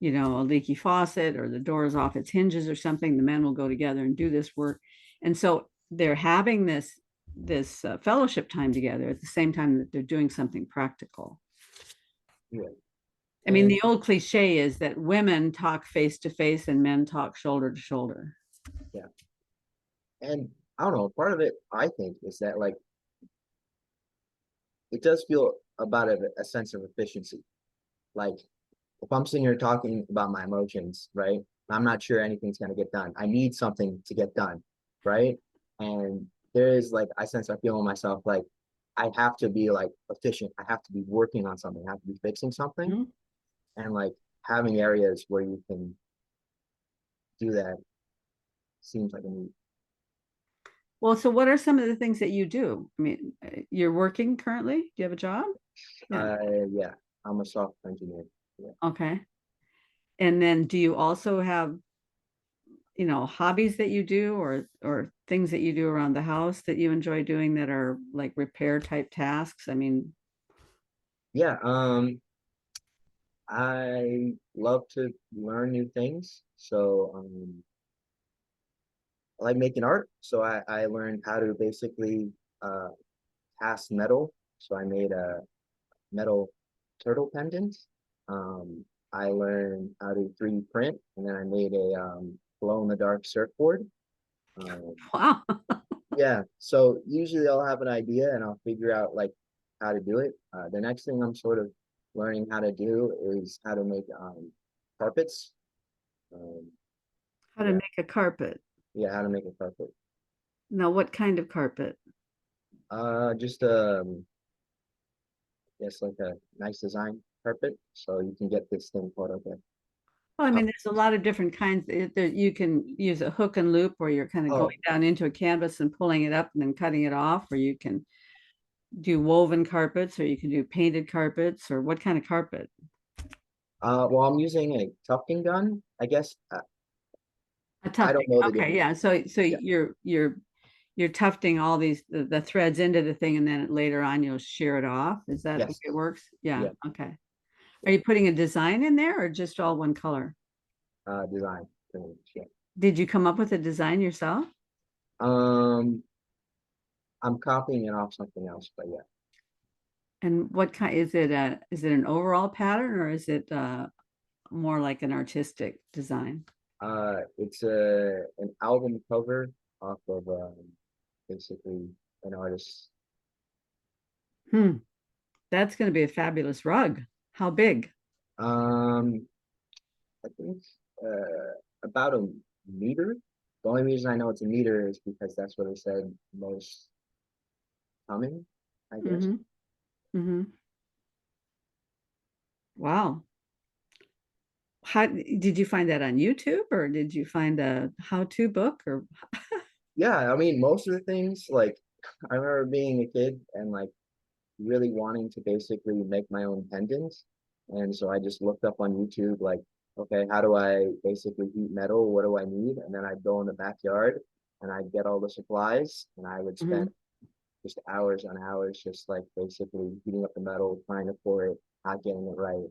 a leaky faucet, or the door is off its hinges or something. The men will go together and do this work. And so they're having this fellowship time together at the same time that they're doing something practical. Yeah. I mean, And the old cliche is that women talk face to face and men talk shoulder to shoulder. yeah, and I don't know, part of it I think is that like it does feel about a sense of efficiency. Like if I'm sitting here talking about my emotions, right? I'm not sure anything's gonna get done. I need something to get done, right? And there is like I sense I feel in myself like I have to be like efficient. I have to be working on something. I have to be fixing something, Mhm. and like having areas where you can do that seems like a need. Well, so what are some of the things that you do? I mean, you're working currently? Do you have a job? Yeah. Yeah, I'm a software engineer. Yeah. Okay. And then do you also have, hobbies that you do, or things that you do around the house that you enjoy doing that are like repair type tasks? I mean, Yeah, I love to learn new things. So I like making art. So I learned how to basically uh, cast metal. So I made a metal turtle pendant. Um, I learned how to 3D print, and then I made a glow in the dark surfboard. Um, wow. yeah. So usually I'll have an idea and I'll figure out like how to do it. The next thing I'm sort of learning how to do is how to make carpets. Um, How to yeah, make a carpet. yeah, how to make a carpet. Now, what kind of carpet? Just yes, like a nice design carpet. So you can get this thing called like a Well, I mean, top. there's a lot of different kinds. You can use a hook and loop where you're kind of going Oh, down into a canvas and pulling it up and then cutting it off, or you can do woven carpets, or you can do painted carpets, or what kind of carpet? well, I'm using a tufting gun. I guess A I tufting. don't know the Okay, difference. yeah. So Yeah. you're tufting all the threads into the thing, and then later on you'll shear it off. Is that the way Yes. it works? Yeah. Yeah. Okay. Yeah. Are you putting a design in there or just all one color? Design. Pretty much, yeah. Did you come up with a design yourself? Um, I'm copying it off something else, but yeah. And what kind is it an overall pattern, or is it more like an artistic design? It's a an album cover off of basically an artist. Hmm. That's going to be a fabulous rug. How big? Um, I think about a meter. The only reason I know it's a meter is because that's what it said most common, I guess. Mm-hmm. Mm-hmm. Wow. How did you find that on YouTube, or did you find a how-to book, or Yeah, I mean, most of the things, like, I remember being a kid and like really wanting to basically make my own pendants. And so I just looked up on YouTube, like, okay, how do I basically heat metal? What do I need? And then I'd go in the backyard and I'd get all the supplies and I would spend Mhm. just hours on hours, just like basically heating up the metal, trying to pour it, not getting it right.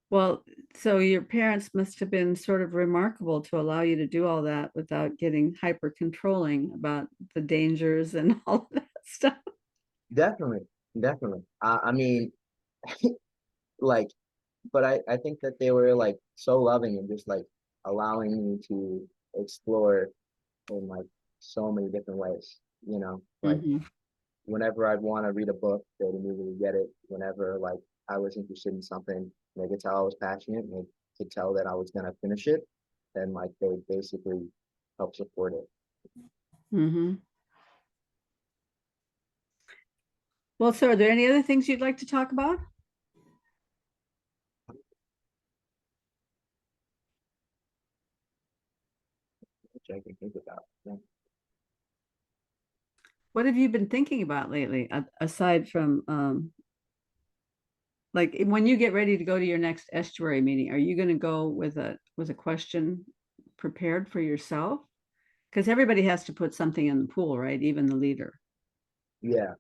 Well, so your parents must have been sort of remarkable to allow you to do all that without getting hyper controlling about the dangers and all that stuff. Definitely, definitely. I mean, like, but I think that they were like so loving and just like allowing me to explore in like so many different ways. Like Mhm. whenever I'd want to read a book, they'd immediately get it. Whenever like I was interested in something, they could tell I was passionate and they could tell that I was gonna finish it, then like they basically help support it. Mhm. Well, so are there any other things you'd like to talk about? Which I can think about. Yeah. What have you been thinking about lately, aside from like when you get ready to go to your next estuary meeting, are you going to go with a question prepared for yourself? Because everybody has to put something in the pool, right? Even the leader. Yeah.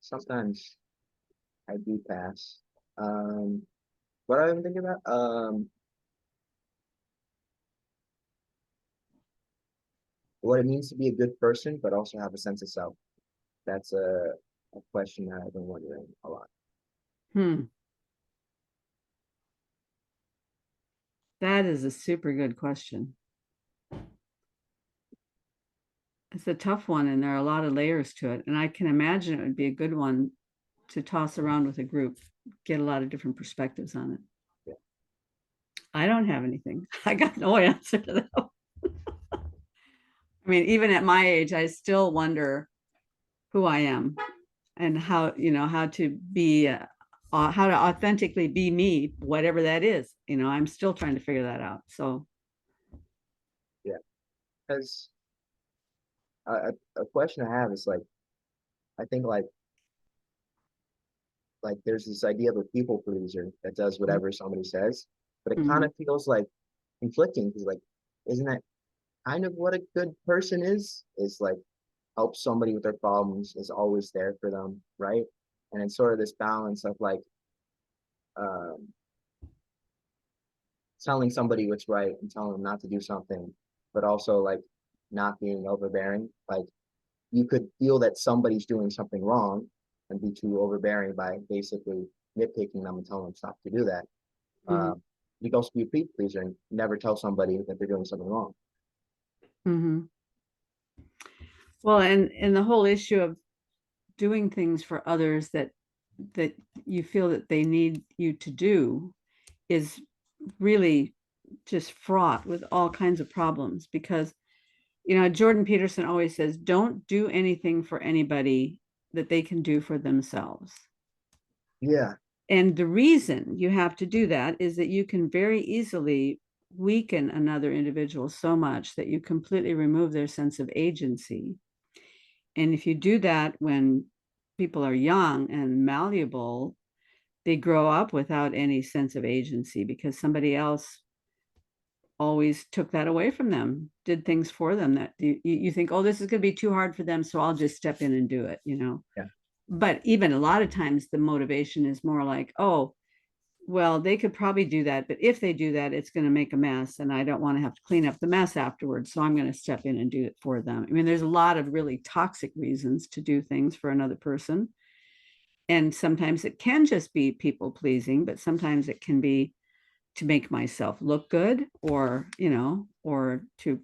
Sometimes I do pass. What I'm thinking about, what it means to be a good person, but also have a sense of self. That's a question that I've been wondering a lot. Hmm. That is a super good question. It's a tough one, and there are a lot of layers to it. And I can imagine it would be a good one to toss around with a group, get a lot of different perspectives on it. Yeah. I don't have anything. I got no answer to that. I mean, even at my age, I still wonder who I am and how, how to be, how to authentically be me, whatever that is. I'm still trying to figure that out. So, Yeah. Because a question I have is like, I think like there's this idea of a people pleaser that does whatever somebody says, but it kind mhm, of feels like conflicting because like, isn't that kind of what a good person is? Is like help somebody with their problems, is always there for them, right? And it's sort of this balance of like um, telling somebody what's right and telling them not to do something, but also like not being overbearing. Like you could feel that somebody's doing something wrong and be too overbearing by basically nitpicking them and telling them stop to do that. mhm, You can also be a people pleaser and never tell somebody that they're doing something wrong. mhm. Well, and the whole issue of doing things for others that you feel that they need you to do is really just fraught with all kinds of problems because Jordan Peterson always says don't do anything for anybody that they can do for themselves. Yeah, And the reason you have to do that is that you can very easily weaken another individual so much that you completely remove their sense of agency. And if you do that when people are young and malleable, they grow up without any sense of agency because somebody else always took that away from them, did things for them that you think, oh, this is going to be too hard for them, so I'll just step in and do it. yeah, But even a lot of times the motivation is more like, oh, well, they could probably do that, but if they do that, it's going to make a mess and I don't want to have to clean up the mess afterwards. So I'm going to step in and do it for them. I mean, there's a lot of really toxic reasons to do things for another person. And sometimes it can just be people pleasing, but sometimes it can be to make myself look good or to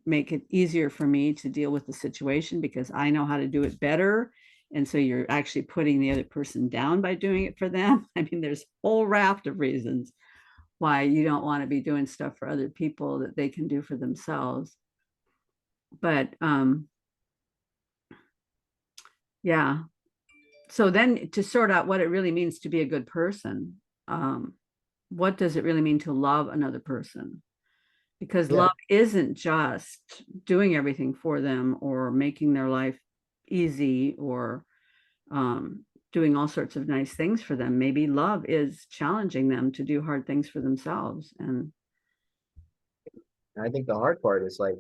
make it easier for me to deal with the situation because I know how to do it better. And so you're actually putting the other person down by doing it for them. I mean, there's a whole raft of reasons why you don't want to be doing stuff for other people that they can do for themselves. But yeah. So then to sort out what it really means to be a good person, what does it really mean to love another person? Because yeah. love isn't just doing everything for them or making their life easy or doing all sorts of nice things for them. Maybe love is challenging them to do hard things for themselves. And And I think the hard part is like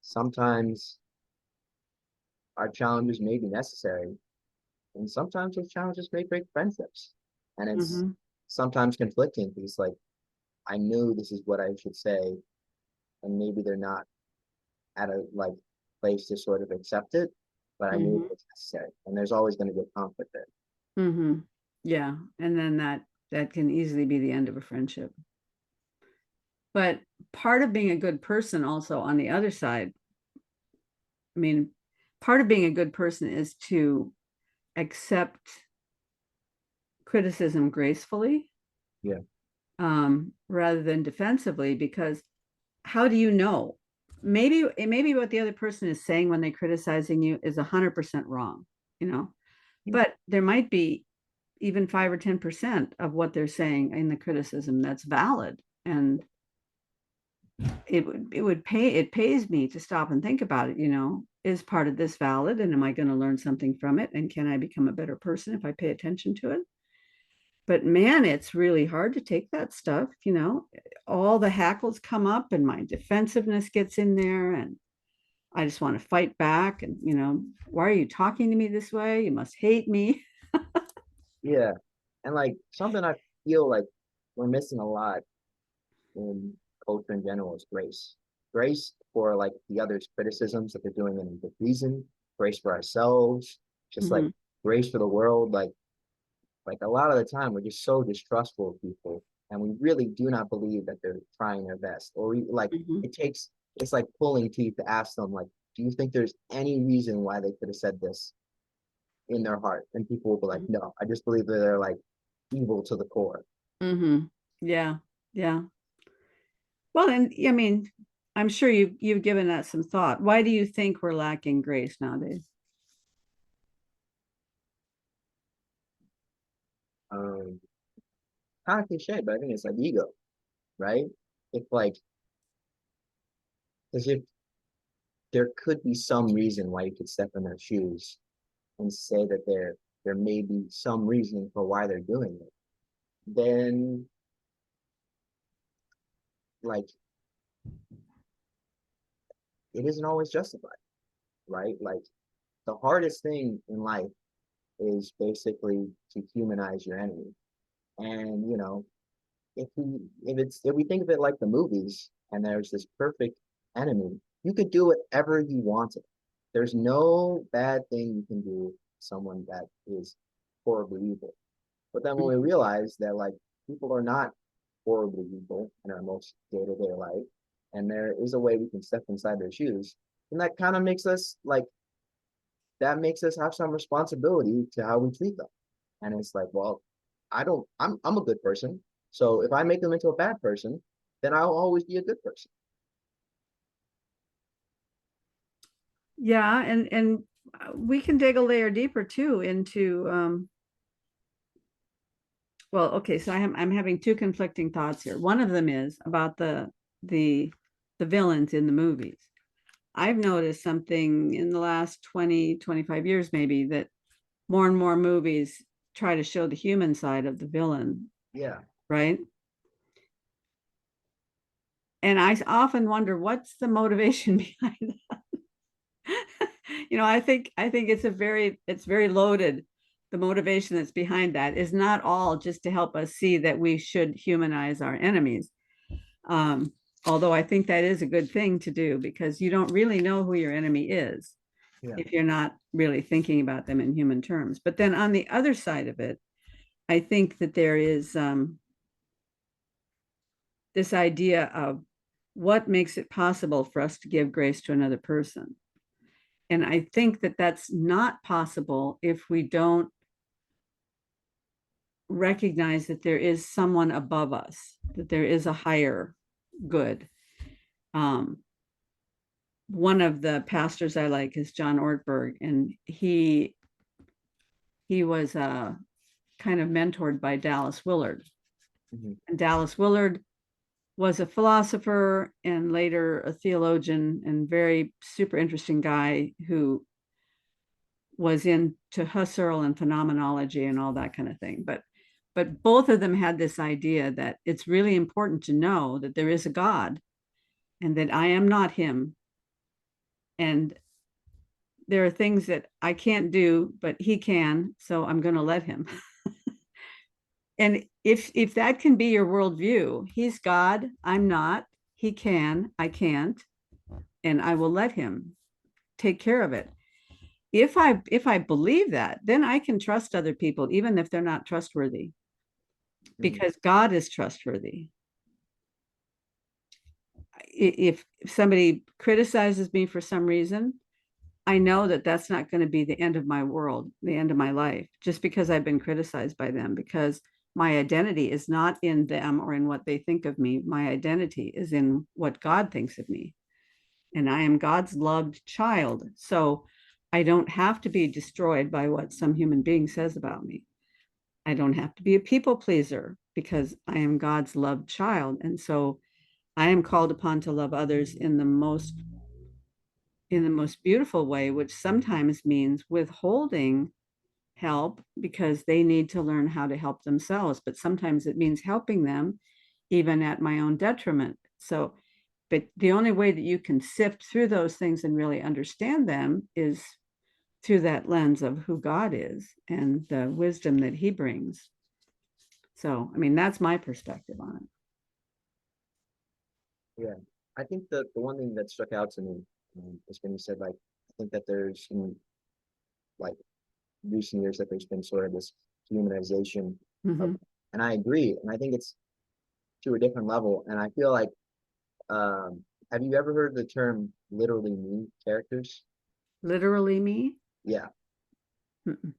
sometimes our challenges may be necessary, and sometimes those challenges may break friendships. And it's mhm, sometimes conflicting because like I knew this is what I should say, and maybe they're not at a like place to sort of accept it, but I knew mhm, it was necessary. And there's always going to be a conflict there. mhm. Yeah. And then that can easily be the end of a friendship. But part of being a good person also on the other side, I mean, part of being a good person is to accept criticism gracefully Yeah. rather than defensively, because how do you know? Maybe it may be what the other person is saying when they're criticizing you is 100% wrong, you know, but there might be even 5 or 10% of what they're saying in the criticism that's valid. And it pays me to stop and think about it, is part of this valid, and am I going to learn something from it, and can I become a better person if I pay attention to it? But man, it's really hard to take that stuff, all the hackles come up and my defensiveness gets in there, and I just want to fight back, and why are you talking to me this way? You must hate me. Yeah. And like something I feel like we're missing a lot in culture in general is grace. Grace for like the others' criticisms that they're doing in good reason, grace for ourselves, just like Mhm, grace for the world. Like a lot of the time we're just so distrustful of people and we really do not believe that they're trying their best. Or we like mhm, it's like pulling teeth to ask them, like, do you think there's any reason why they could have said this in their heart? And people will be like, no, I just believe that they're like evil to the core. mhm. Yeah, yeah. Well, and I mean, I'm sure you've given that some thought. Why do you think we're lacking grace nowadays? Um, Kind of cliche, but I think it's like ego, right? It's like as if there could be some reason why you could step in their shoes and say that there may be some reasoning for why they're doing it. Then like it isn't always justified, right? Like the hardest thing in life is basically to humanize your enemy. And if we think of it like the movies and there's this perfect enemy, you could do whatever you wanted. There's no bad thing you can do to someone that is horribly evil. But then when we realize that like people are not horribly evil in our most day-to-day life, and there is a way we can step inside their shoes, and that kind of makes us like that makes us have some responsibility to how we treat them. And it's like, well, I'm a good person. So if I make them into a bad person, then I'll always be a good person. Yeah, and we can dig a layer deeper too into well, okay, so I'm having two conflicting thoughts here. One of them is about the the villains in the movies. I've noticed something in the last 20-25 years maybe, that more and more movies try to show the human side of the villain, Yeah. right? And I often wonder what's the motivation behind that. I think it's very loaded. The motivation that's behind that is not all just to help us see that we should humanize our enemies. Um, Although I think that is a good thing to do, because you don't really know who your enemy is Yeah. if you're not really thinking about them in human terms. But then on the other side of it, I think that there is this idea of what makes it possible for us to give grace to another person. And I think that that's not possible if we don't recognize that there is someone above us, that there is a higher good. Um, One of the pastors I like is John Ortberg, and he was kind of mentored by Dallas Willard. Mhm. And Dallas Willard was a philosopher and later a theologian, and very super interesting guy who was into Husserl and phenomenology and all that kind of thing. But both of them had this idea that it's really important to know that there is a God and that I am not him. And there are things that I can't do, but he can, so I'm going to let him. And if that can be your worldview, he's God, I'm not, he can, I can't, and I will let him take care of it. If I believe that, then I can trust other people even if they're not trustworthy, Mhm. because God is trustworthy. If somebody criticizes me for some reason, I know that that's not going to be the end of my world, the end of my life, just because I've been criticized by them, because my identity is not in them or in what they think of me. My identity is in what God thinks of me. And I am God's loved child. So I don't have to be destroyed by what some human being says about me. I don't have to be a people pleaser because I am God's loved child. And so I am called upon to love others in the most beautiful way, which sometimes means withholding help because they need to learn how to help themselves. But sometimes it means helping them even at my own detriment. So, but the only way that you can sift through those things and really understand them is through that lens of who God is and the wisdom that he brings. So, I mean, that's my perspective on it. Yeah, I think the one thing that struck out to me is when you said like I think that there's in like recent years that there's been sort of this humanization of, Mm-hmm. and I agree, and I think it's to a different level, and I feel like have you ever heard the term literally me characters? Literally me? Yeah, Mm-mm.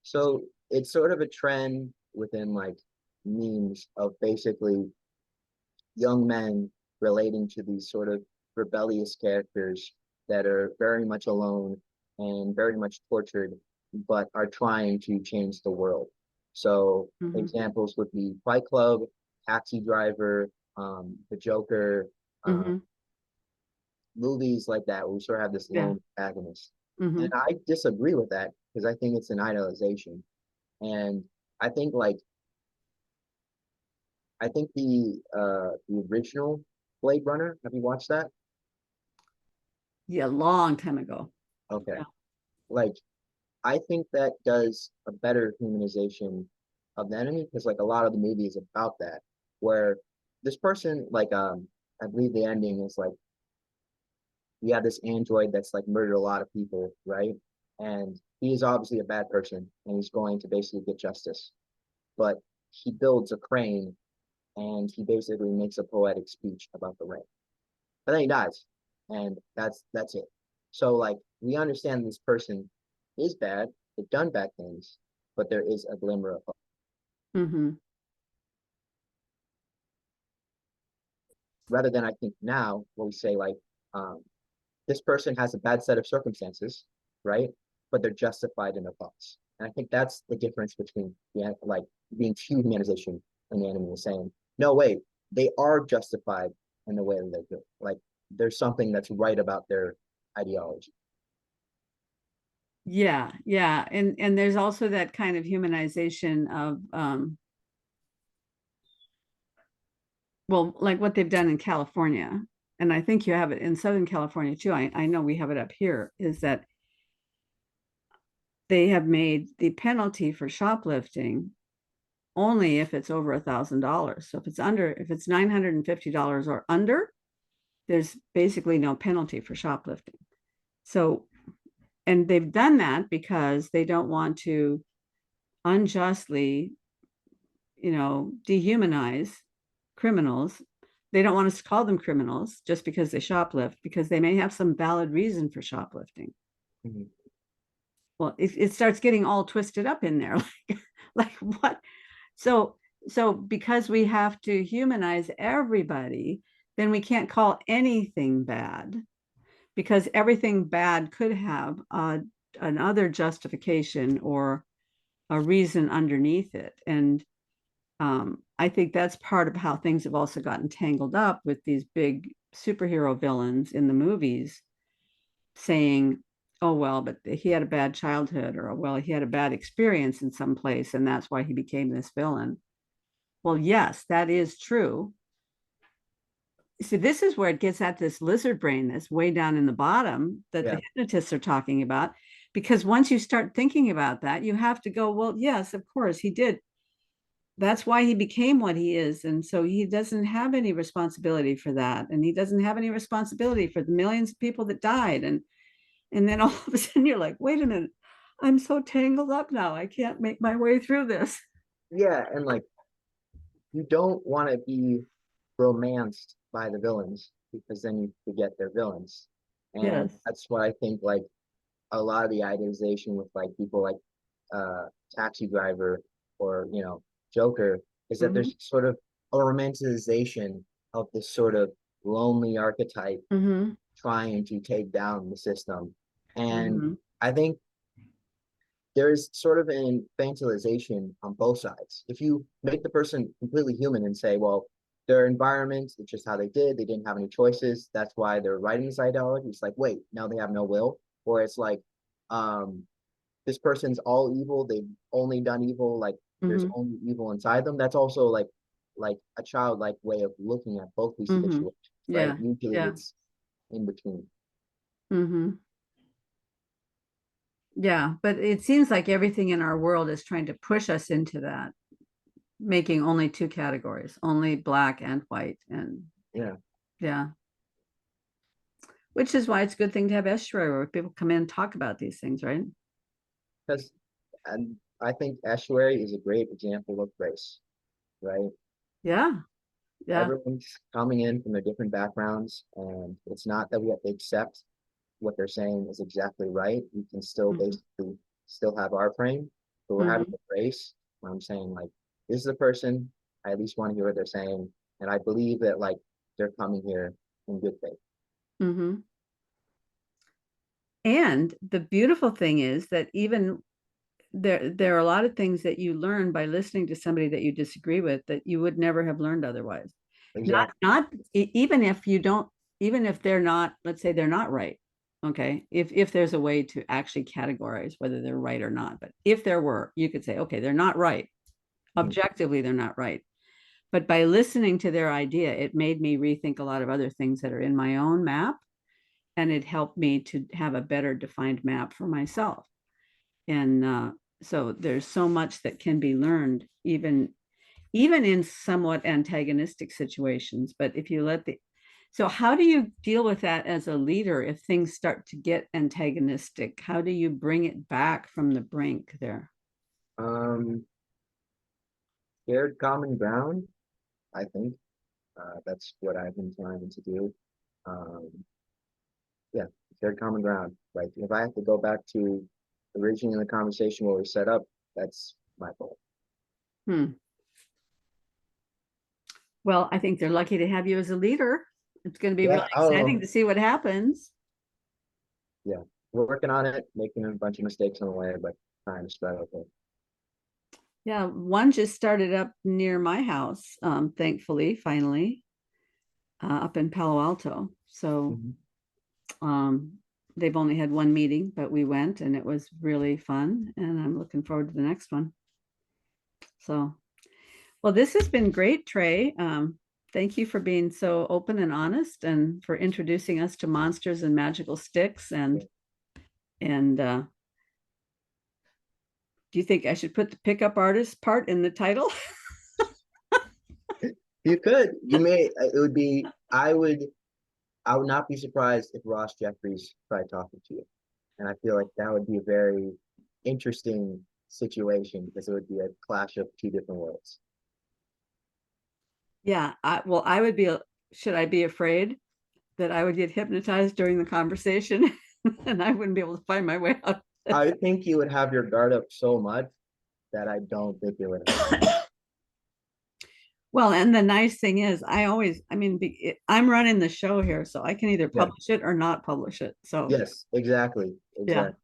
so it's sort of a trend within like memes of basically young men relating to these sort of rebellious characters that are very much alone and very much tortured, but are trying to change the world. So Mm-hmm. examples would be Fight Club, Taxi Driver, The Joker, uh, Mm-hmm. movies like that where we sort of have this Yeah. lone protagonist. Mm-hmm. And I disagree with that because I think it's an idolization. And I think like I think the original Blade Runner, have you watched that? Yeah, long time ago. Okay. Yeah. Like I think that does a better humanization of the enemy because like a lot of the movie is about that, where this person like I believe the ending is like you have this android that's like murdered a lot of people, right? And he is obviously a bad person and he's going to basically get justice. But he builds a crane and he basically makes a poetic speech about the rain. But then he dies. And that's it. So like we understand this person is bad, they've done bad things, but there is a glimmer of hope. Mm-hmm. Rather than I think now where we say like um, this person has a bad set of circumstances, right? But they're justified in their thoughts. And I think that's the difference between like being true humanization and the enemy is saying, no, wait, they are justified in the way that they're doing. Like there's something that's right about their ideology. Yeah, yeah. And there's also that kind of humanization of well, like what they've done in California, and I think you have it in Southern California too. I know we have it up here, is that they have made the penalty for shoplifting only if it's over $1,000. So if it's $950 or under, there's basically no penalty for shoplifting. So, and they've done that because they don't want to unjustly, dehumanize criminals. They don't want us to call them criminals just because they shoplift, because they may have some valid reason for shoplifting. Mhm. Well, it starts getting all twisted up in there. Like what? So, so because we have to humanize everybody, then we can't call anything bad because everything bad could have another justification or a reason underneath it. And I think that's part of how things have also gotten tangled up with these big superhero villains in the movies saying, oh, well, but he had a bad childhood, or, well, he had a bad experience in some place, and that's why he became this villain. Well, yes, that is true. See, this is where it gets at this lizard brain that's way down in the bottom that Yeah. the hypnotists are talking about. Because once you start thinking about that, you have to go, well, yes, of course, he did. That's why he became what he is. And so he doesn't have any responsibility for that. And he doesn't have any responsibility for the millions of people that died. And then all of a sudden you're like, wait a minute, I'm so tangled up now. I can't make my way through this. Yeah. And like you don't want to be romanced by the villains because then you forget they're villains. And Yes. that's what I think like a lot of the idealization with like people like uh Taxi Driver or Joker is that Mm-hmm. there's sort of a romanticization of this sort of lonely archetype Mm-hmm. trying to take down the system. And Mm-hmm. I think there's sort of an infantilization on both sides. If you make the person completely human and say, well, their environment, it's just how they did. They didn't have any choices. That's why they're writing this ideology. It's like, wait, now they have no will. Or it's like, um, this person's all evil. They've only done evil. Like there's Hmm. only evil inside them. That's also like a childlike way of looking at both these Hmm. situations, right? Yeah. Usually Yeah. it's in between. Hmm. Yeah. But it seems like everything in our world is trying to push us into that, making only two categories, only black and white. And Yeah, yeah, which is why it's a good thing to have estuary where people come in and talk about these things, right? because and I think Estuary is a great example of race, right? Yeah. Yeah. Everyone's coming in from their different backgrounds, and it's not that we have to accept what they're saying is exactly right. We can still Hmm. basically still have our frame, but we're having Hmm. a race where I'm saying like this is the person. I at least want to hear what they're saying, and I believe that like they're coming here in good faith. Hmm. And the beautiful thing is that even there are a lot of things that you learn by listening to somebody that you disagree with that you would never have learned otherwise. Exactly. Not even if you don't, even if they're not, let's say they're not right. Okay. If there's a way to actually categorize whether they're right or not, but if there were, you could say, okay, they're not right. Mhm. Objectively, they're not right. But by listening to their idea, it made me rethink a lot of other things that are in my own map. And it helped me to have a better defined map for myself. And so there's so much that can be learned, even in somewhat antagonistic situations. But if you let the so how do you deal with that as a leader if things start to get antagonistic? How do you bring it back from the brink there? Um, Shared common ground. I think that's what I've been trying to do. Um, yeah, shared common ground. Like if I have to go back to originally in the conversation where we set up, that's my goal. Hmm. Well, I think they're lucky to have you as a leader. It's going to be really Yeah. exciting Oh, to see what happens. yeah. We're working on it, making a bunch of mistakes on the way, but trying to start okay. Yeah, one just started up near my house, thankfully, finally, up in Palo Alto. So Mhm. um, they've only had one meeting, but we went and it was really fun. And I'm looking forward to the next one. So, well, this has been great, Trey. Thank you for being so open and honest and for introducing us to monsters and magical sticks. And do you think I should put the pickup artist part in the title? You could, you may, it would be, I would not be surprised if Ross Jeffries tried talking to you. And I feel like that would be a very interesting situation because it would be a clash of two different worlds. Yeah, well, I would be, should I be afraid that I would get hypnotized during the conversation and I wouldn't be able to find my way out? I think you would have your guard up so much that I don't think it would help. Well, and the nice thing is, I mean, I'm running the show here, so I can either Yeah. publish it or not publish it. So, Yes, exactly. yeah. Exactly.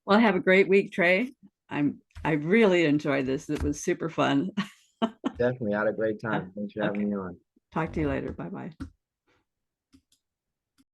Well, have a great week, Trey. I really enjoyed this. It was super fun. Definitely had a great Yeah. time. Thanks for Okay. having me on. Talk to you later. Bye bye.